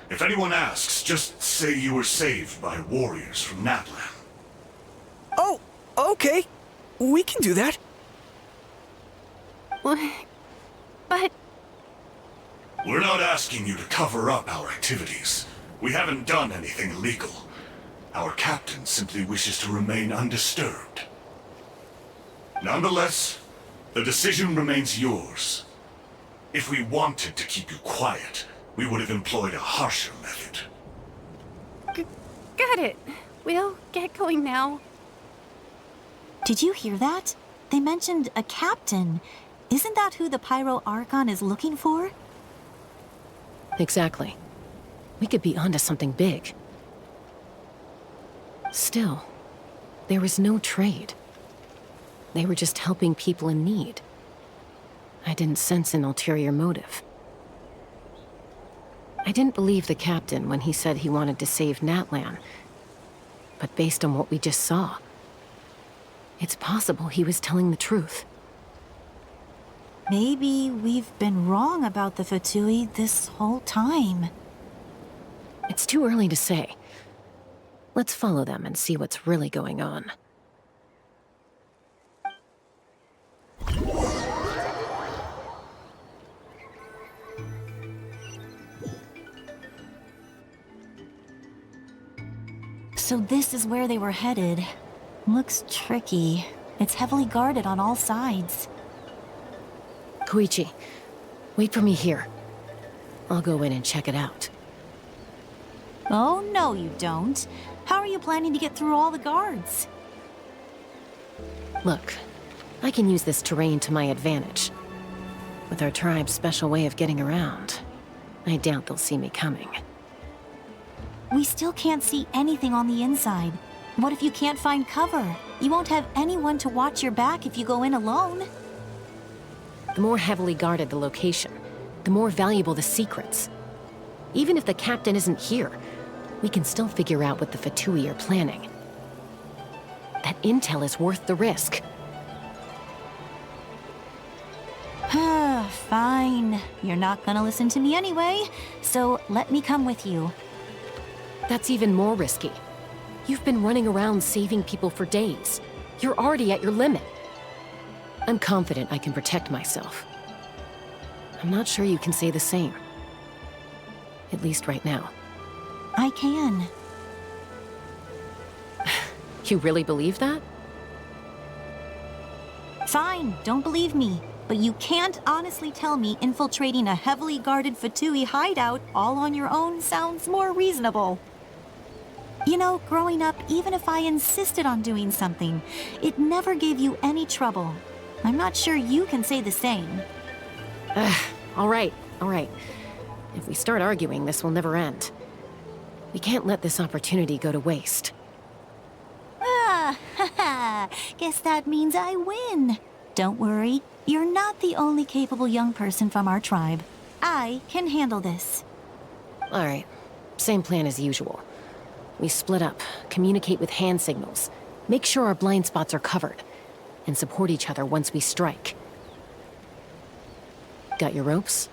If anyone asks, just say you were saved by warriors from Natlan. Oh, okay. We can do that. But... We're not asking you to cover up our activities. We haven't done anything illegal. Our captain simply wishes to remain undisturbed. Nonetheless, the decision remains yours. If we wanted to keep you quiet, we would have employed a harsher method. Got it. We'll get going now. Did you hear that? They mentioned a captain. Isn't that who the Pyro Archon is looking for? Exactly. We could be onto something big. Still, there was no trade. They were just helping people in need. I didn't sense an ulterior motive. I didn't believe the captain when he said he wanted to save Natlan. But based on what we just saw, it's possible he was telling the truth. Maybe we've been wrong about the Fatui this whole time. It's too early to say. Let's follow them and see what's really going on. So this is where they were headed. Looks tricky. It's heavily guarded on all sides. Koichi, wait for me here. I'll go in and check it out. Oh, no you don't. How are you planning to get through all the guards? Look, I can use this terrain to my advantage. With our tribe's special way of getting around, I doubt they'll see me coming. We still can't see anything on the inside. What if you can't find cover? You won't have anyone to watch your back if you go in alone. The more heavily guarded the location, the more valuable the secrets. Even if the captain isn't here, we can still figure out what the Fatui are planning. That intel is worth the risk. Fine. You're not gonna listen to me anyway, so let me come with you. That's even more risky. You've been running around saving people for days. You're already at your limit. I'm confident I can protect myself. I'm not sure you can say the same. At least right now. I can. You really believe that? Fine, don't believe me. But you can't honestly tell me infiltrating a heavily guarded Fatui hideout all on your own sounds more reasonable. You know, growing up, even if I insisted on doing something, it never gave you any trouble. I'm not sure you can say the same. All right. If we start arguing, this will never end. We can't let this opportunity go to waste. Guess that means I win. Don't worry, you're not the only capable young person from our tribe. I can handle this. All right, same plan as usual. We split up, communicate with hand signals, make sure our blind spots are covered, and support each other once we strike. Got your ropes?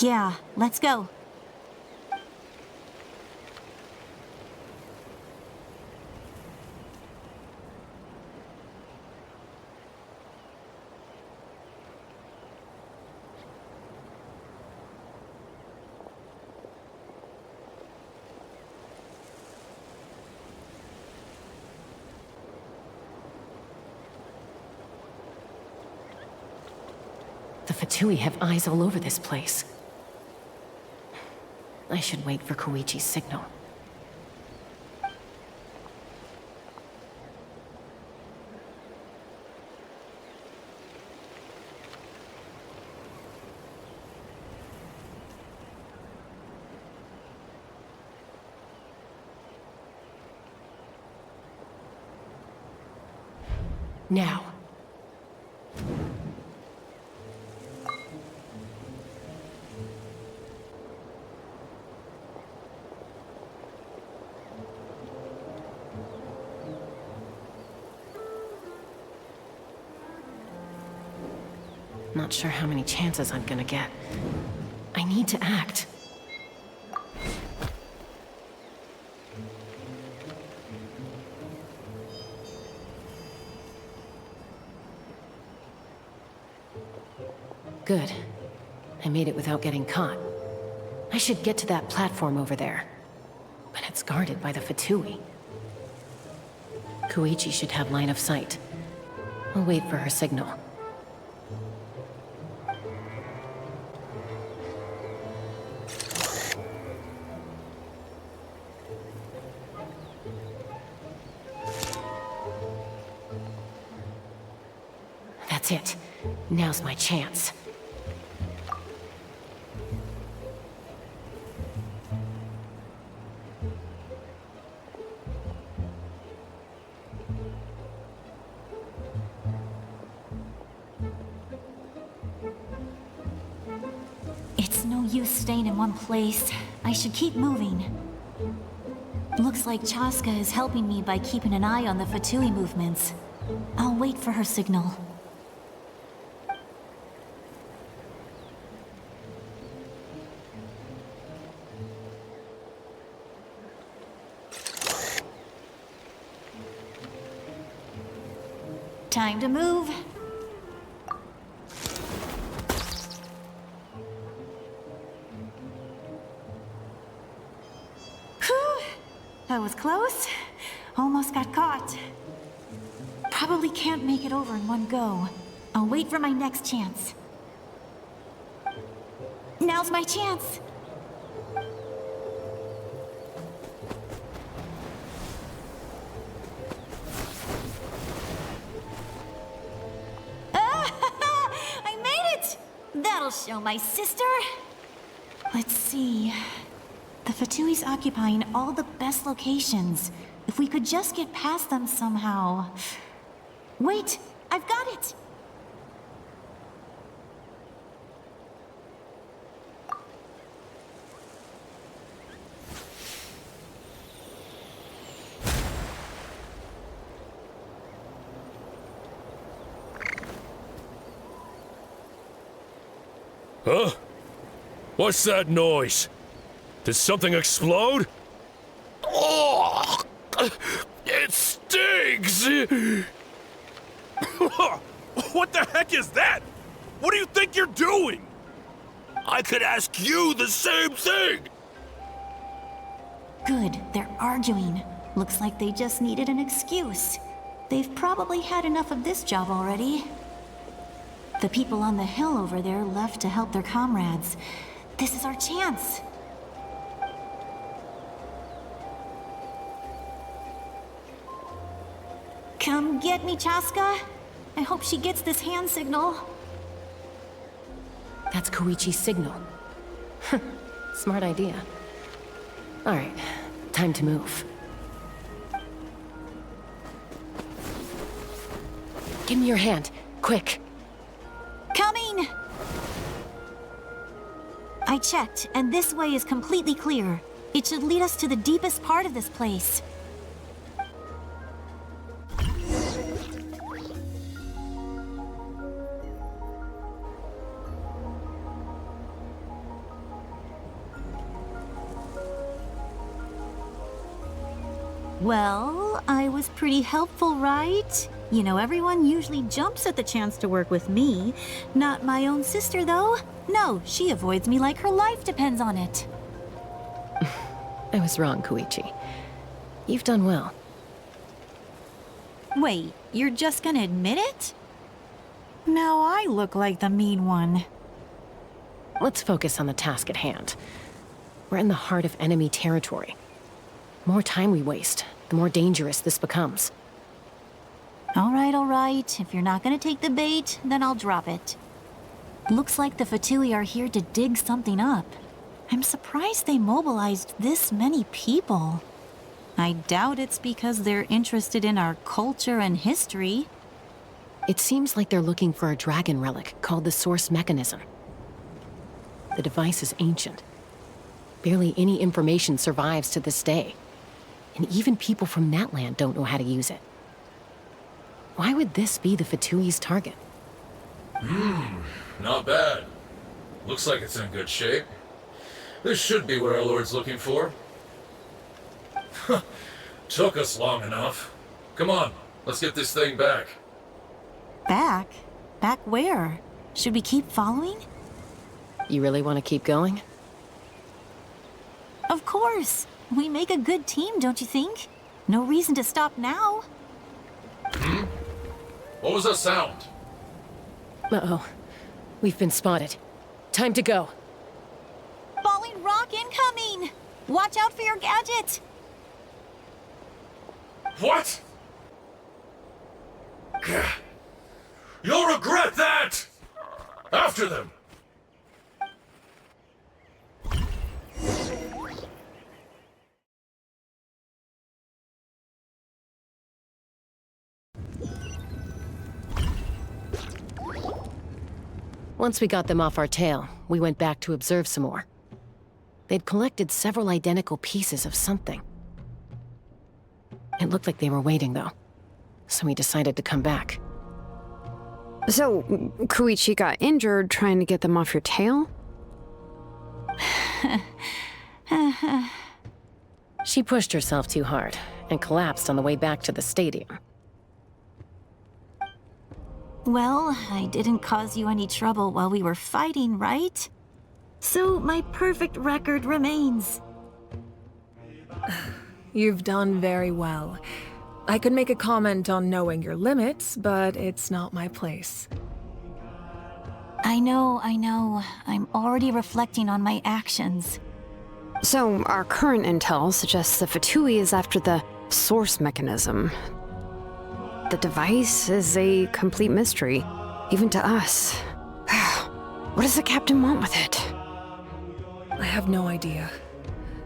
Yeah, let's go. The Fatui have eyes all over this place. I should wait for Koichi's signal. Now. Not sure how many chances I'm gonna get. I need to act. Good. I made it without getting caught. I should get to that platform over there. But it's guarded by the Fatui. Koichi should have line of sight. I'll wait for her signal. That's it. Now's my chance. It's no use staying in one place. I should keep moving. Looks like Chasca is helping me by keeping an eye on the Fatui movements. I'll wait for her signal. Time to move. Whew. That was close. Almost got caught. Probably can't make it over in one go. I'll wait for my next chance. Now's my chance. That'll show my sister. Let's see. The Fatui's occupying all the best locations. If we could just get past them somehow. Wait, I've got it! Huh? What's that noise? Did something explode? Oh! It stinks! What the heck is that? What do you think you're doing? I could ask you the same thing! Good, they're arguing. Looks like they just needed an excuse. They've probably had enough of this job already. The people on the hill over there left to help their comrades. This is our chance. Come get me, Chasca. I hope she gets this hand signal. That's Koichi's signal. Smart idea. Alright, time to move. Give me your hand, quick. Coming! I checked, and this way is completely clear. It should lead us to the deepest part of this place. Well, I was pretty helpful, right? You know, everyone usually jumps at the chance to work with me. Not my own sister, though. No, she avoids me like her life depends on it. I was wrong, Koichi. You've done well. Wait, you're just gonna admit it? Now I look like the mean one. Let's focus on the task at hand. We're in the heart of enemy territory. The more time we waste, the more dangerous this becomes. All right. If you're not gonna take the bait, then I'll drop it. Looks like the Fatui are here to dig something up. I'm surprised they mobilized this many people. I doubt it's because they're interested in our culture and history. It seems like they're looking for a dragon relic called the Source Mechanism. The device is ancient. Barely any information survives to this day. And even people from Natlan don't know how to use it. Why would this be the Fatui's target? Not bad. Looks like it's in good shape. This should be what our Lord's looking for. Took us long enough. Come on, let's get this thing back. Back? Back where? Should we keep following? You really want to keep going? Of course. We make a good team, don't you think? No reason to stop now. What was that sound? Uh-oh. We've been spotted. Time to go. Falling rock incoming! Watch out for your gadget! What? You'll regret that! After them! Once we got them off our tail, we went back to observe some more. They'd collected several identical pieces of something. It looked like they were waiting, though, so we decided to come back. So, Koichi got injured trying to get them off your tail? She pushed herself too hard and collapsed on the way back to the stadium. Well, I didn't cause you any trouble while we were fighting, right? So my perfect record remains. You've done very well. I could make a comment on knowing your limits, but it's not my place. I know. I'm already reflecting on my actions. So, our current intel suggests the Fatui is after the Source Mechanism. The device is a complete mystery, even to us. What does the captain want with it? I have no idea.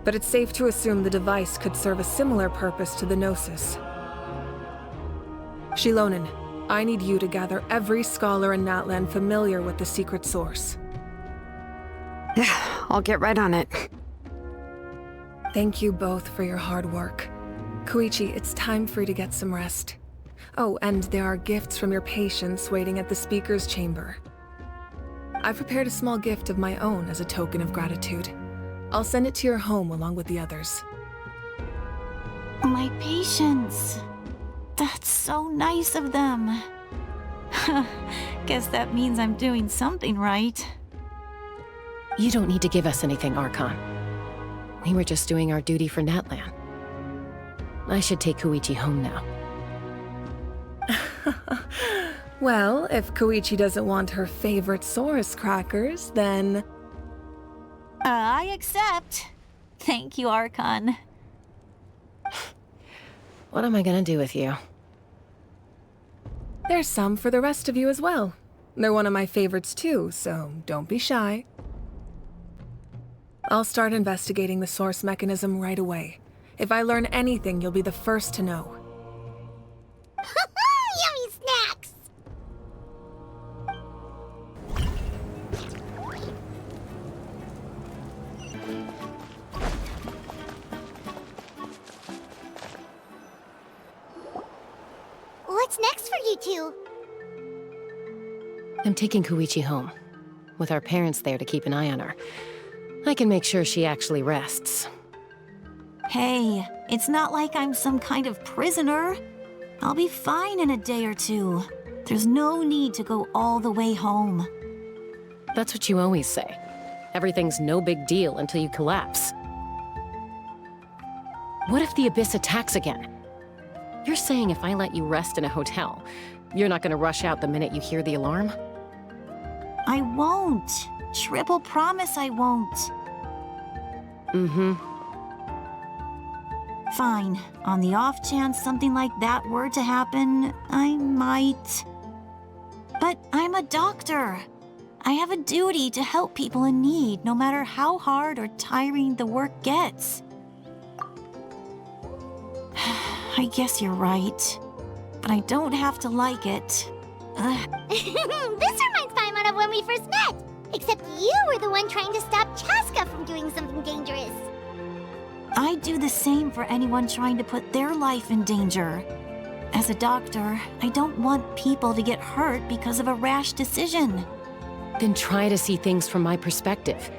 But it's safe to assume the device could serve a similar purpose to the Gnosis. Shilonen, I need you to gather every scholar in Natlan familiar with the secret source. Yeah, I'll get right on it. Thank you both for your hard work. Koichi, it's time for you to get some rest. Oh, and there are gifts from your patients waiting at the speaker's chamber. I've prepared a small gift of my own as a token of gratitude. I'll send it to your home along with the others. My patients. That's so nice of them. Guess that means I'm doing something right. You don't need to give us anything, Archon. We were just doing our duty for Natlan. I should take Koichi home now. Well, if Koichi doesn't want her favorite Saurus crackers, then... I accept. Thank you, Archon. What am I gonna do with you? There's some for the rest of you as well. They're one of my favorites too, so don't be shy. I'll start investigating the Source Mechanism right away. If I learn anything, you'll be the first to know. Yummy snacks! What's next for you two? I'm taking Koichi home. With our parents there to keep an eye on her, I can make sure she actually rests. Hey, it's not like I'm some kind of prisoner. I'll be fine in a day or two. There's no need to go all the way home. That's what you always say. Everything's no big deal until you collapse. What if the Abyss attacks again? You're saying if I let you rest in a hotel, you're not gonna rush out the minute you hear the alarm? I won't. Triple promise I won't. Mm-hmm. Fine. On the off chance something like that were to happen, I might. But I'm a doctor. I have a duty to help people in need, no matter how hard or tiring the work gets. I guess you're right. But I don't have to like it. This reminds Paimon of when we first met. Except you were the one trying to stop Chasca from doing something dangerous. I'd do the same for anyone trying to put their life in danger. As a doctor, I don't want people to get hurt because of a rash decision. Then try to see things from my perspective.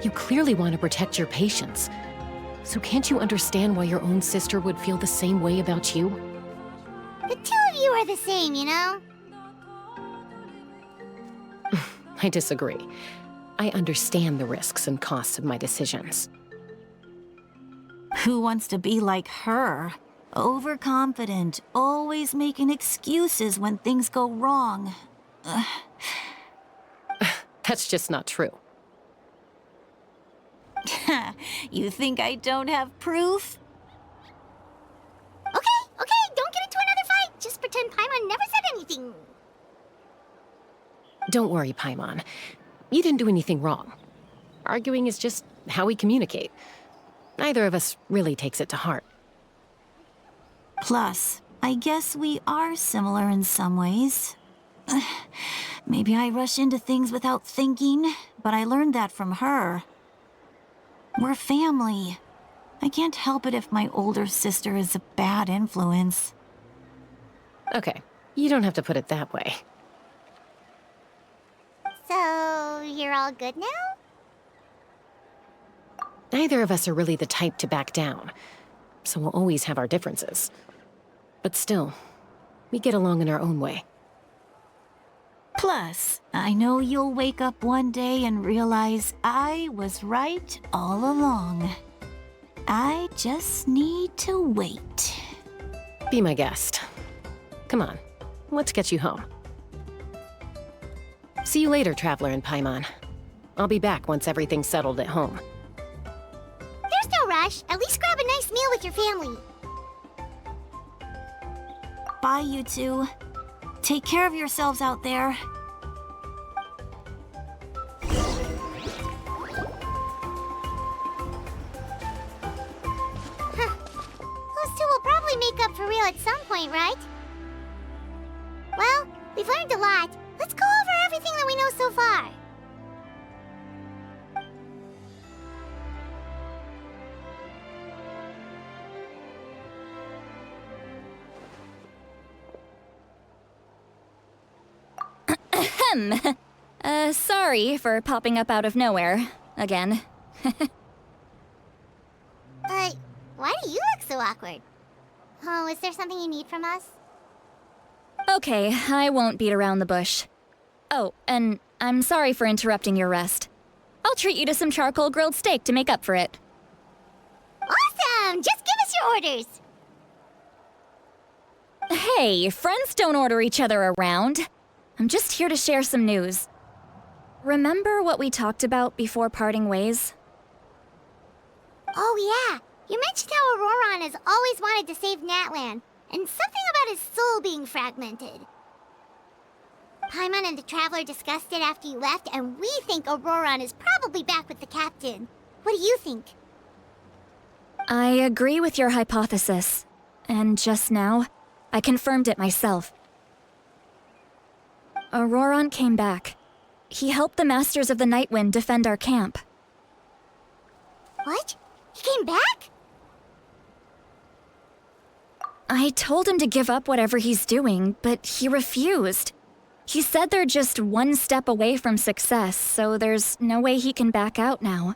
You clearly want to protect your patients. So can't you understand why your own sister would feel the same way about you? The two of you are the same, you know? I disagree. I understand the risks and costs of my decisions. Who wants to be like her? Overconfident, always making excuses when things go wrong. That's just not true. You think I don't have proof? Okay, don't get into another fight. Just pretend Paimon never said anything. Don't worry, Paimon. You didn't do anything wrong. Arguing is just how we communicate. Neither of us really takes it to heart. Plus, I guess we are similar in some ways. Maybe I rush into things without thinking, but I learned that from her. We're family. I can't help it if my older sister is a bad influence. Okay, you don't have to put it that way. So, you're all good now? Neither of us are really the type to back down, so we'll always have our differences. But still, we get along in our own way. Plus, I know you'll wake up one day and realize I was right all along. I just need to wait. Be my guest. Come on, let's get you home. See you later, Traveler and Paimon. I'll be back once everything's settled at home. There's no rush. At least grab a nice meal with your family. Bye, you two. Take care of yourselves out there. Those two will probably make up for real at some point, right? Well, we've learned a lot. Let's go over everything that we know so far. Sorry for popping up out of nowhere. Again. Why do you look so awkward? Oh, is there something you need from us? Okay, I won't beat around the bush. Oh, and I'm sorry for interrupting your rest. I'll treat you to some charcoal grilled steak to make up for it. Awesome! Just give us your orders! Hey, friends don't order each other around. I'm just here to share some news. Remember what we talked about before parting ways? Oh yeah, you mentioned how Ororon has always wanted to save Natlan, and something about his soul being fragmented. Paimon and the Traveler discussed it after you left, and we think Ororon is probably back with the Captain. What do you think? I agree with your hypothesis. And just now, I confirmed it myself. Ororon came back. He helped the Masters of the Nightwind defend our camp. What? He came back? I told him to give up whatever he's doing, but he refused. He said they're just one step away from success, so there's no way he can back out now.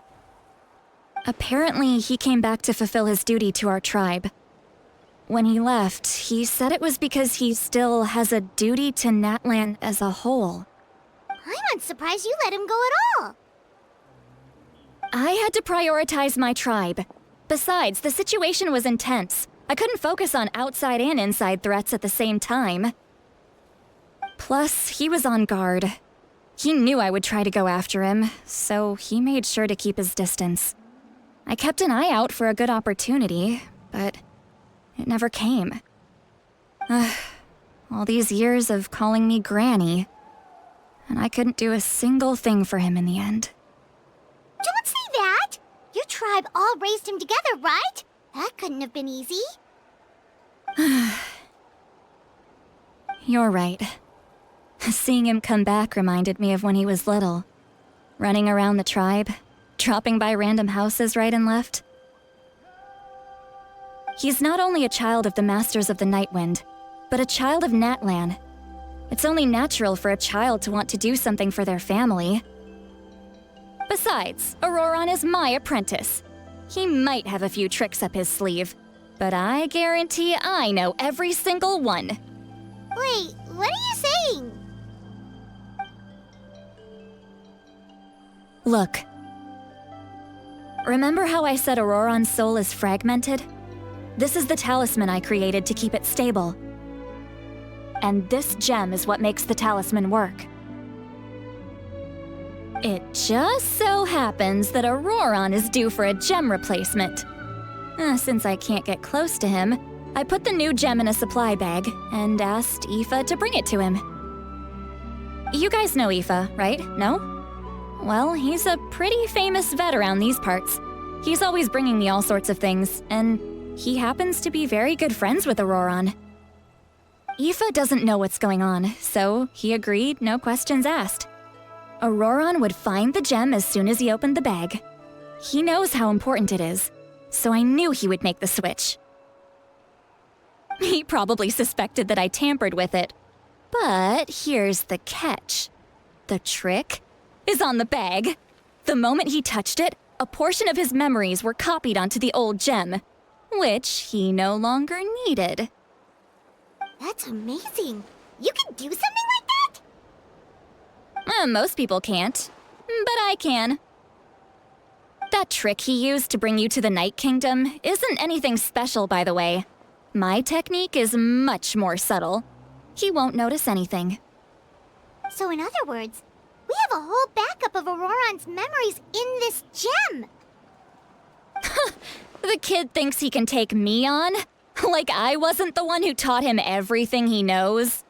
Apparently, he came back to fulfill his duty to our tribe. When he left, he said it was because he still has a duty to Natlan as a whole. I'm surprised you let him go at all. I had to prioritize my tribe. Besides, the situation was intense. I couldn't focus on outside and inside threats at the same time. Plus, he was on guard. He knew I would try to go after him, so he made sure to keep his distance. I kept an eye out for a good opportunity, but it never came. All these years of calling me Granny, and I couldn't do a single thing for him in the end. Don't say that! Your tribe all raised him together, right? That couldn't have been easy. You're right. Seeing him come back reminded me of when he was little. Running around the tribe, dropping by random houses right and left. He's not only a child of the Masters of the Nightwind, but a child of Natlan. It's only natural for a child to want to do something for their family. Besides, Ororon is my apprentice. He might have a few tricks up his sleeve, but I guarantee I know every single one. Wait, what are you saying? Look. Remember how I said Ororon's soul is fragmented? This is the talisman I created to keep it stable. And this gem is what makes the talisman work. It just so happens that Ororon is due for a gem replacement. Since I can't get close to him, I put the new gem in a supply bag and asked Aoife to bring it to him. You guys know Aoife, right? No? Well, he's a pretty famous vet around these parts. He's always bringing me all sorts of things, and he happens to be very good friends with Ororon. Aoife doesn't know what's going on, so he agreed, no questions asked. Ororon would find the gem as soon as he opened the bag. He knows how important it is, so I knew he would make the switch. He probably suspected that I tampered with it. But here's the catch. The trick is on the bag. The moment he touched it, a portion of his memories were copied onto the old gem, which he no longer needed. That's amazing. You can do something like that? Most people can't, but I can. That trick he used to bring you to the Night Kingdom isn't anything special, by the way. My technique is much more subtle. He won't notice anything. So in other words, we have a whole backup of Ororon's memories in this gem! The kid thinks he can take me on? Like I wasn't the one who taught him everything he knows?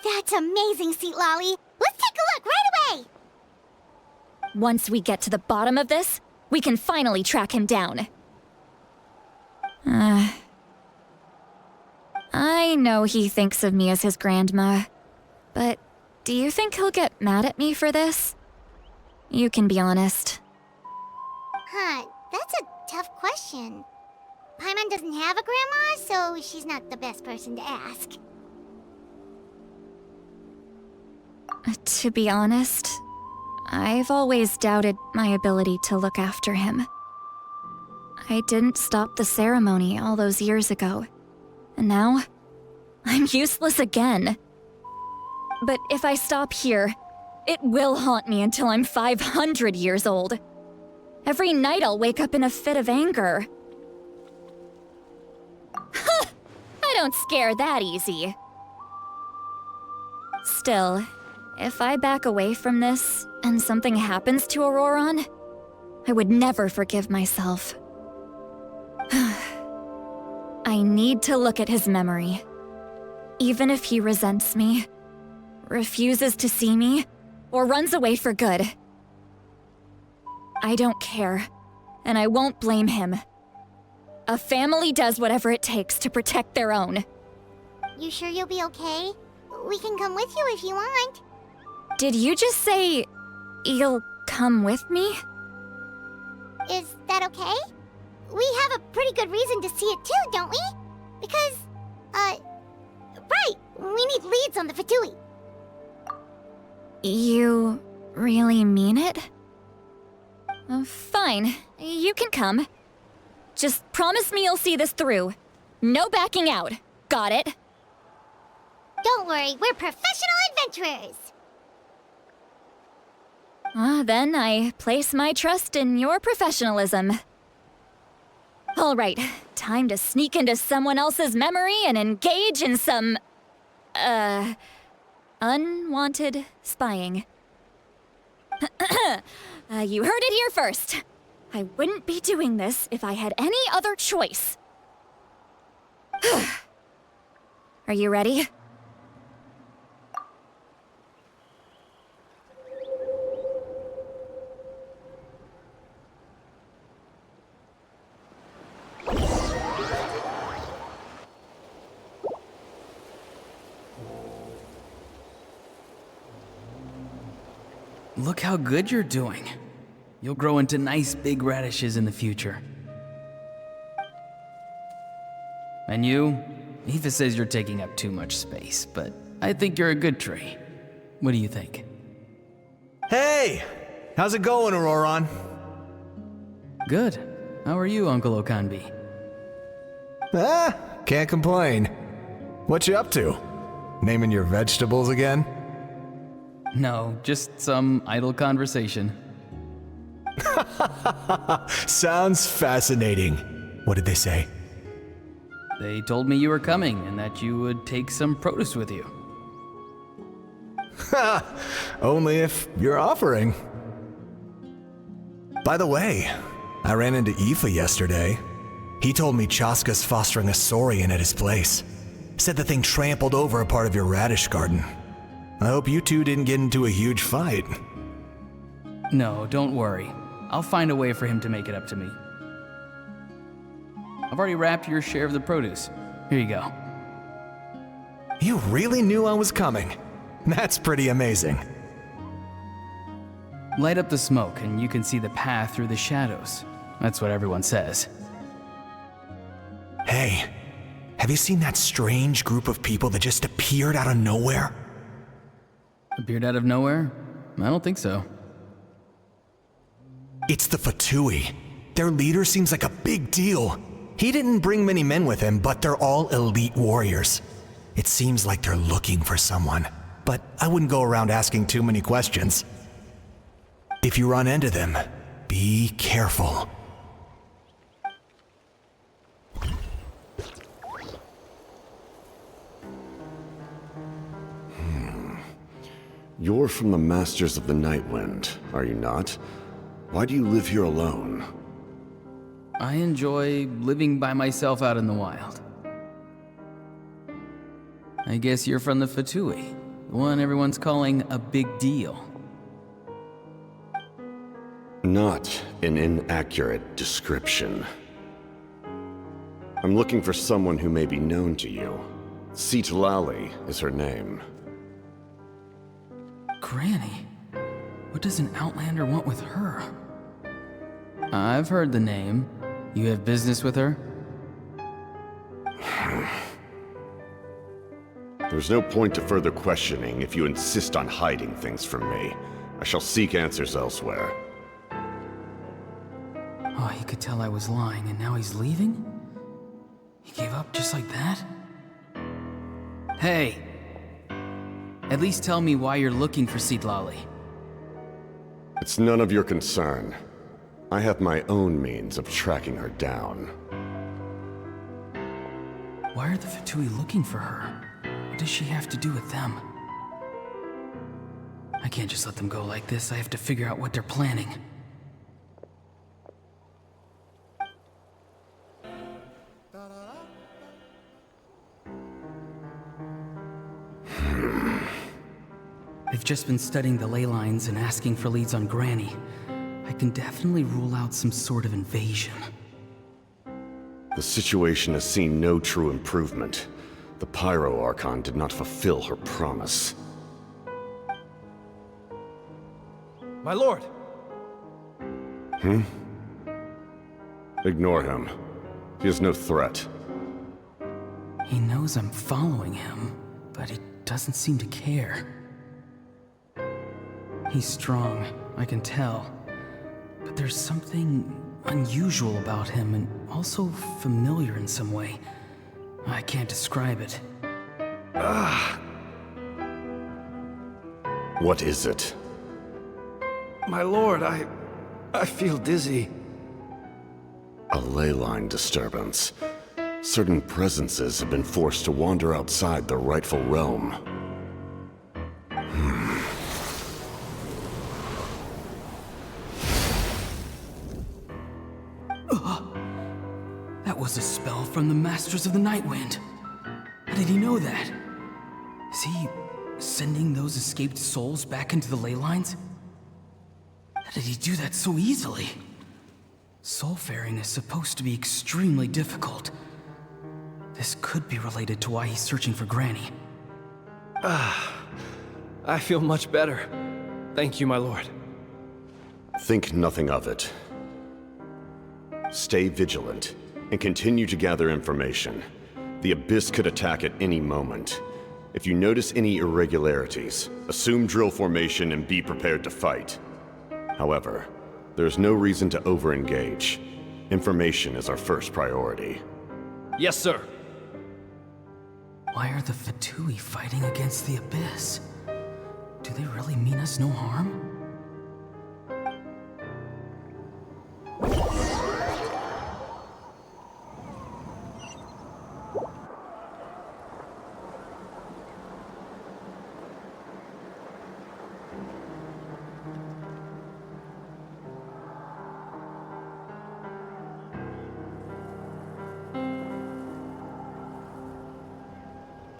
That's amazing, Citlali! Let's take a look right away! Once we get to the bottom of this, we can finally track him down. I know he thinks of me as his grandma, but do you think he'll get mad at me for this? You can be honest. Huh, that's a tough question. Paimon doesn't have a grandma, so she's not the best person to ask. To be honest, I've always doubted my ability to look after him. I didn't stop the ceremony all those years ago, and now I'm useless again. But if I stop here, it will haunt me until I'm 500 years old. Every night I'll wake up in a fit of anger. I don't scare that easy. Still, if I back away from this and something happens to Ororon, I would never forgive myself. I need to look at his memory. Even if he resents me, refuses to see me, or runs away for good. I don't care, and I won't blame him. A family does whatever it takes to protect their own. You sure you'll be okay? We can come with you if you want. Did you just say you'll come with me? Is that okay? We have a pretty good reason to see it too, don't we? Because, right, we need leads on the Fatui. You really mean it? Fine, you can come. Just promise me you'll see this through. No backing out. Got it? Don't worry, we're professional adventurers. Then I place my trust in your professionalism. All right, time to sneak into someone else's memory and engage in some, unwanted spying. You heard it here first. I wouldn't be doing this if I had any other choice. Are you ready? look how good you're doing. You'll grow into nice big radishes in the future. And you? Aoife says you're taking up too much space, but I think you're a good tree. What do you think? Hey! How's it going, Ororon? Good. How are you, Uncle Okanbi? Can't complain. What you up to? Naming your vegetables again? No, just some idle conversation. Sounds fascinating. What did they say? They told me you were coming and that you would take some produce with you. Ha! Only if you're offering. By the way, I ran into Aoife yesterday. He told me Chasca's fostering a saurian at his place. Said the thing trampled over a part of your radish garden. I hope you two didn't get into a huge fight. No, don't worry. I'll find a way for him to make it up to me. I've already wrapped your share of the produce. Here you go. You really knew I was coming. That's pretty amazing. Light up the smoke and you can see the path through the shadows. That's what everyone says. Hey, have you seen that strange group of people that just appeared out of nowhere? Appeared out of nowhere? I don't think so. It's the Fatui. Their leader seems like a big deal. He didn't bring many men with him, but they're all elite warriors. It seems like they're looking for someone, but I wouldn't go around asking too many questions. If you run into them, be careful. You're from the Masters of the Nightwind, are you not? Why do you live here alone? I enjoy living by myself out in the wild. I guess you're from the Fatui, the one everyone's calling a big deal. Not an inaccurate description. I'm looking for someone who may be known to you. Citlali is her name. Granny? What does an Outlander want with her? I've heard the name. You have business with her? There's no point to further questioning if you insist on hiding things from me. I shall seek answers elsewhere. Oh, he could tell I was lying and now he's leaving? He gave up just like that? Hey! At least tell me why you're looking for Citlali. It's none of your concern. I have my own means of tracking her down. Why are the Fatui looking for her? What does she have to do with them? I can't just let them go like this. I have to figure out what they're planning. They've just been studying the ley lines and asking for leads on Granny. I can definitely rule out some sort of invasion. The situation has seen no true improvement. The Pyro Archon did not fulfill her promise. My lord! Ignore him. He is no threat. He knows I'm following him, but he doesn't seem to care. He's strong, I can tell. But there's something unusual about him and also familiar in some way. I can't describe it. What is it? My lord, I feel dizzy. A ley line disturbance. Certain presences have been forced to wander outside their rightful realm. That was a spell from the Masters of the Nightwind. How did he know that? Is he sending those escaped souls back into the ley lines? How did he do that so easily? Soulfaring is supposed to be extremely difficult. This could be related to why he's searching for Granny. I feel much better. Thank you, my lord. Think nothing of it. Stay vigilant, and continue to gather information. The Abyss could attack at any moment. If you notice any irregularities, assume drill formation and be prepared to fight. However, there's no reason to over-engage. Information is our first priority. Yes, sir. Why are the Fatui fighting against the Abyss? Do they really mean us no harm?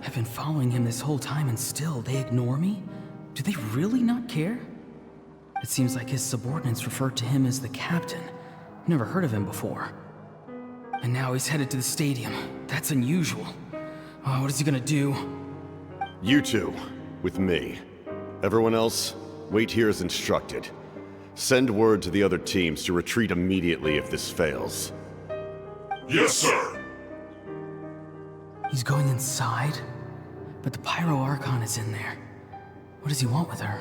I've been following him this whole time and still they ignore me? Do they really not care? It seems like his subordinates referred to him as the captain. Never heard of him before. And now he's headed to the stadium. That's unusual. Oh, what is he gonna do? You two, with me. Everyone else, wait here as instructed. Send word to the other teams to retreat immediately if this fails. Yes, sir. He's going inside? But the Pyro Archon is in there. What does he want with her?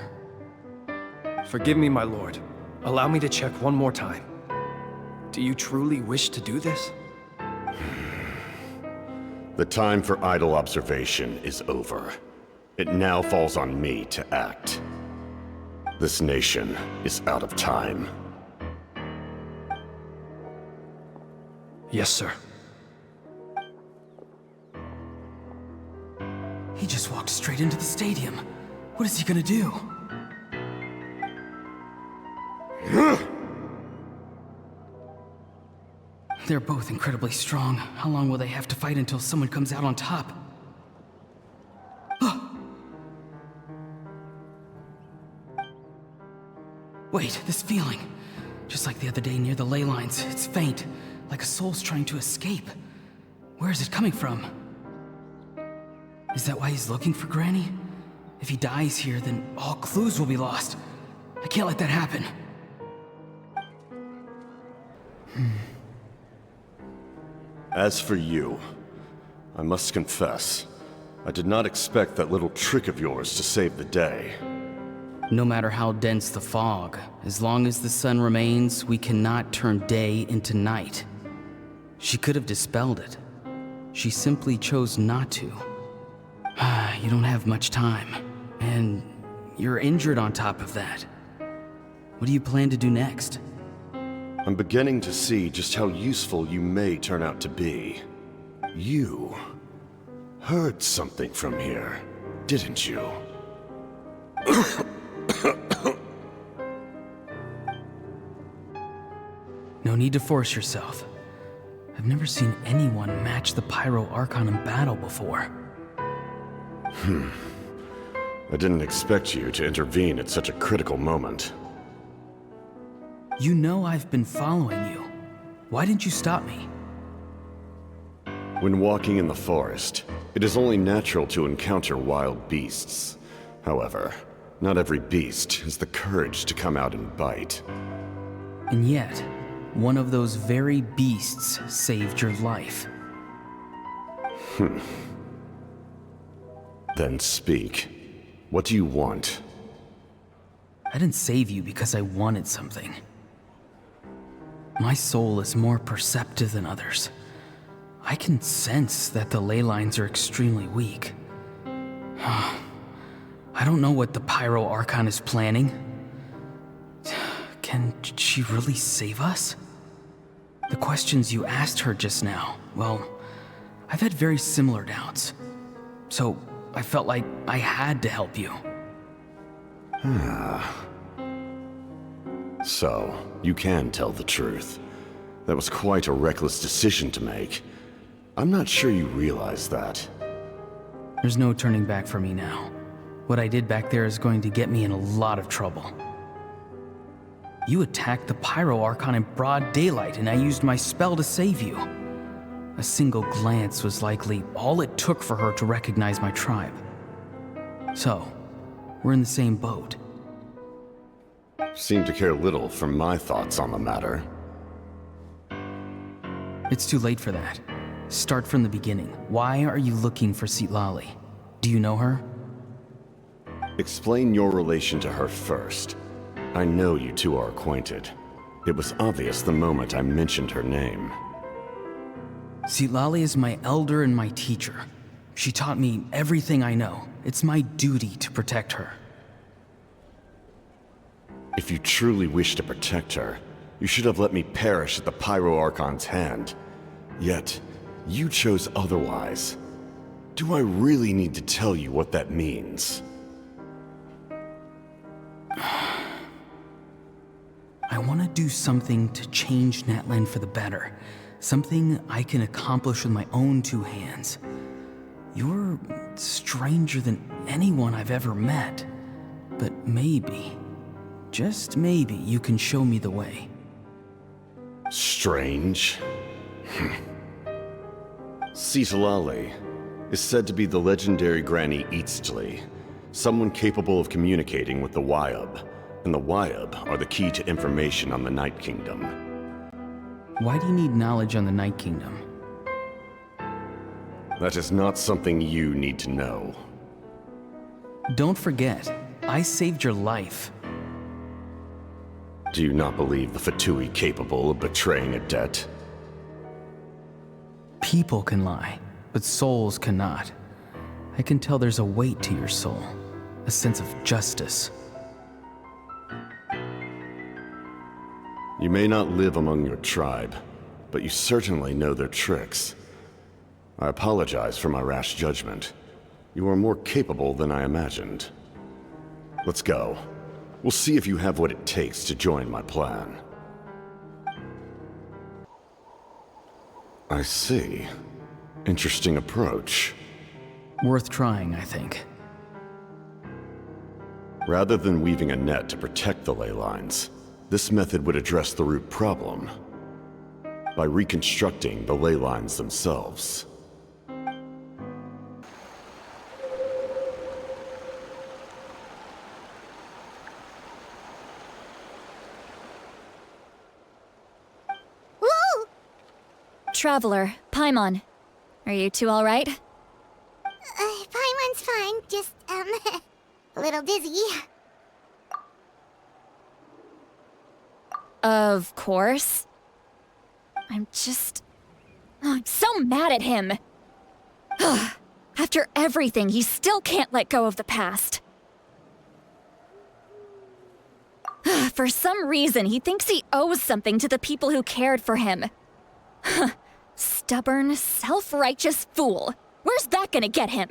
Forgive me, my lord. Allow me to check one more time. Do you truly wish to do this? The time for idle observation is over. It now falls on me to act. This nation is out of time. Yes, sir. He just walked straight into the stadium. What is he gonna do? They're both incredibly strong. How long will they have to fight until someone comes out on top? Wait, this feeling. Just like the other day near the ley lines, it's faint, like a soul's trying to escape. Where is it coming from? Is that why he's looking for Granny? If he dies here, then all clues will be lost. I can't let that happen. As for you, I must confess, I did not expect that little trick of yours to save the day. No matter how dense the fog, as long as the sun remains, we cannot turn day into night. She could have dispelled it. She simply chose not to. You don't have much time, and you're injured on top of that. What do you plan to do next? I'm beginning to see just how useful you may turn out to be. You heard something from here, didn't you? No need to force yourself. I've never seen anyone match the Pyro Archon in battle before. I didn't expect you to intervene at such a critical moment. You know I've been following you. Why didn't you stop me? When walking in the forest, it is only natural to encounter wild beasts. However, not every beast has the courage to come out and bite. And yet, one of those very beasts saved your life. Then speak. What do you want? I didn't save you because I wanted something. My soul is more perceptive than others. I can sense that the ley lines are extremely weak. I don't know what the Pyro Archon is planning. Can she really save us? The questions you asked her just now, well, I've had very similar doubts. So I felt like I had to help you. So, you can tell the truth. That was quite a reckless decision to make. I'm not sure you realize that. There's no turning back for me now. What I did back there is going to get me in a lot of trouble. You attacked the Pyro Archon in broad daylight, and I used my spell to save you. A single glance was likely all it took for her to recognize my tribe. So, we're in the same boat. seem to care little for my thoughts on the matter. It's too late for that. Start from the beginning. Why are you looking for Citlali? Do you know her? Explain your relation to her first. I know you two are acquainted. It was obvious the moment I mentioned her name. Citlali is my elder and my teacher. She taught me everything I know. It's my duty to protect her. If you truly wish to protect her, you should have let me perish at the Pyro Archon's hand. Yet, you chose otherwise. Do I really need to tell you what that means? I want to do something to change Natlan for the better. Something I can accomplish with my own two hands. You're stranger than anyone I've ever met. But maybe, just maybe, you can show me the way. Strange? Citlali is said to be the legendary Granny Citlali, someone capable of communicating with the Wyub, and the Wyub are the key to information on the Night Kingdom. Why do you need knowledge on the Night Kingdom? That is not something you need to know. Don't forget, I saved your life. Do you not believe the Fatui capable of betraying a debt? People can lie, but souls cannot. I can tell there's a weight to your soul, a sense of justice. You may not live among your tribe, but you certainly know their tricks. I apologize for my rash judgment. You are more capable than I imagined. Let's go. We'll see if you have what it takes to join my plan. I see. Interesting approach. Worth trying, I think. Rather than weaving a net to protect the ley lines, this method would address the root problem by reconstructing the ley lines themselves. Whoa! Traveler, Paimon, are you two all right? Paimon's fine, just, a little dizzy. Of course. I'm so mad at him. After everything, he still can't let go of the past. For some reason, he thinks he owes something to the people who cared for him. Stubborn, self-righteous fool. Where's that gonna get him?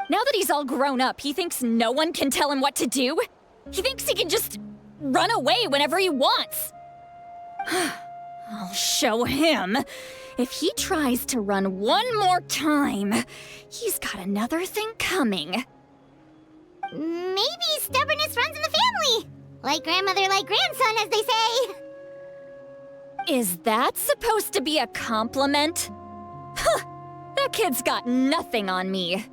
Now that he's all grown up, he thinks no one can tell him what to do? He thinks he can just run away whenever he wants. I'll show him. If he tries to run one more time, he's got another thing coming. Maybe stubbornness runs in the family. Like grandmother, like grandson, as they say. Is that supposed to be a compliment? That kid's got nothing on me.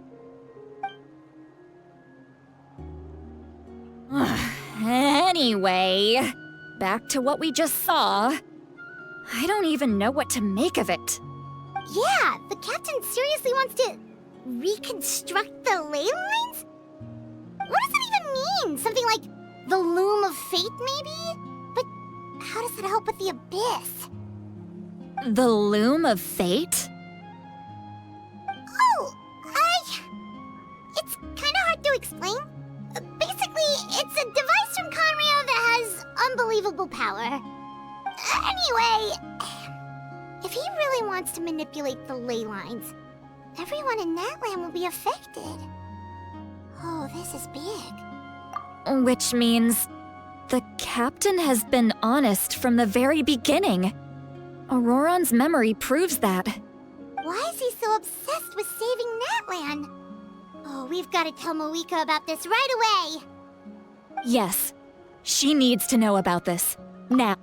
Anyway, back to what we just saw. I don't even know what to make of it. Yeah, the captain seriously wants to reconstruct the ley lines? What does that even mean? Something like the loom of fate, maybe? But how does that help with the abyss? The loom of fate? Oh, it's kind of hard to explain. Basically, it's a device from Conrio that has unbelievable power. Anyway, if he really wants to manipulate the ley lines, everyone in Natlan will be affected. Oh, this is big. Which means the captain has been honest from the very beginning. Ororon's memory proves that. Why is he so obsessed with saving Natlan? Oh, we've got to tell Mavuika about this right away. Yes, she needs to know about this. Now.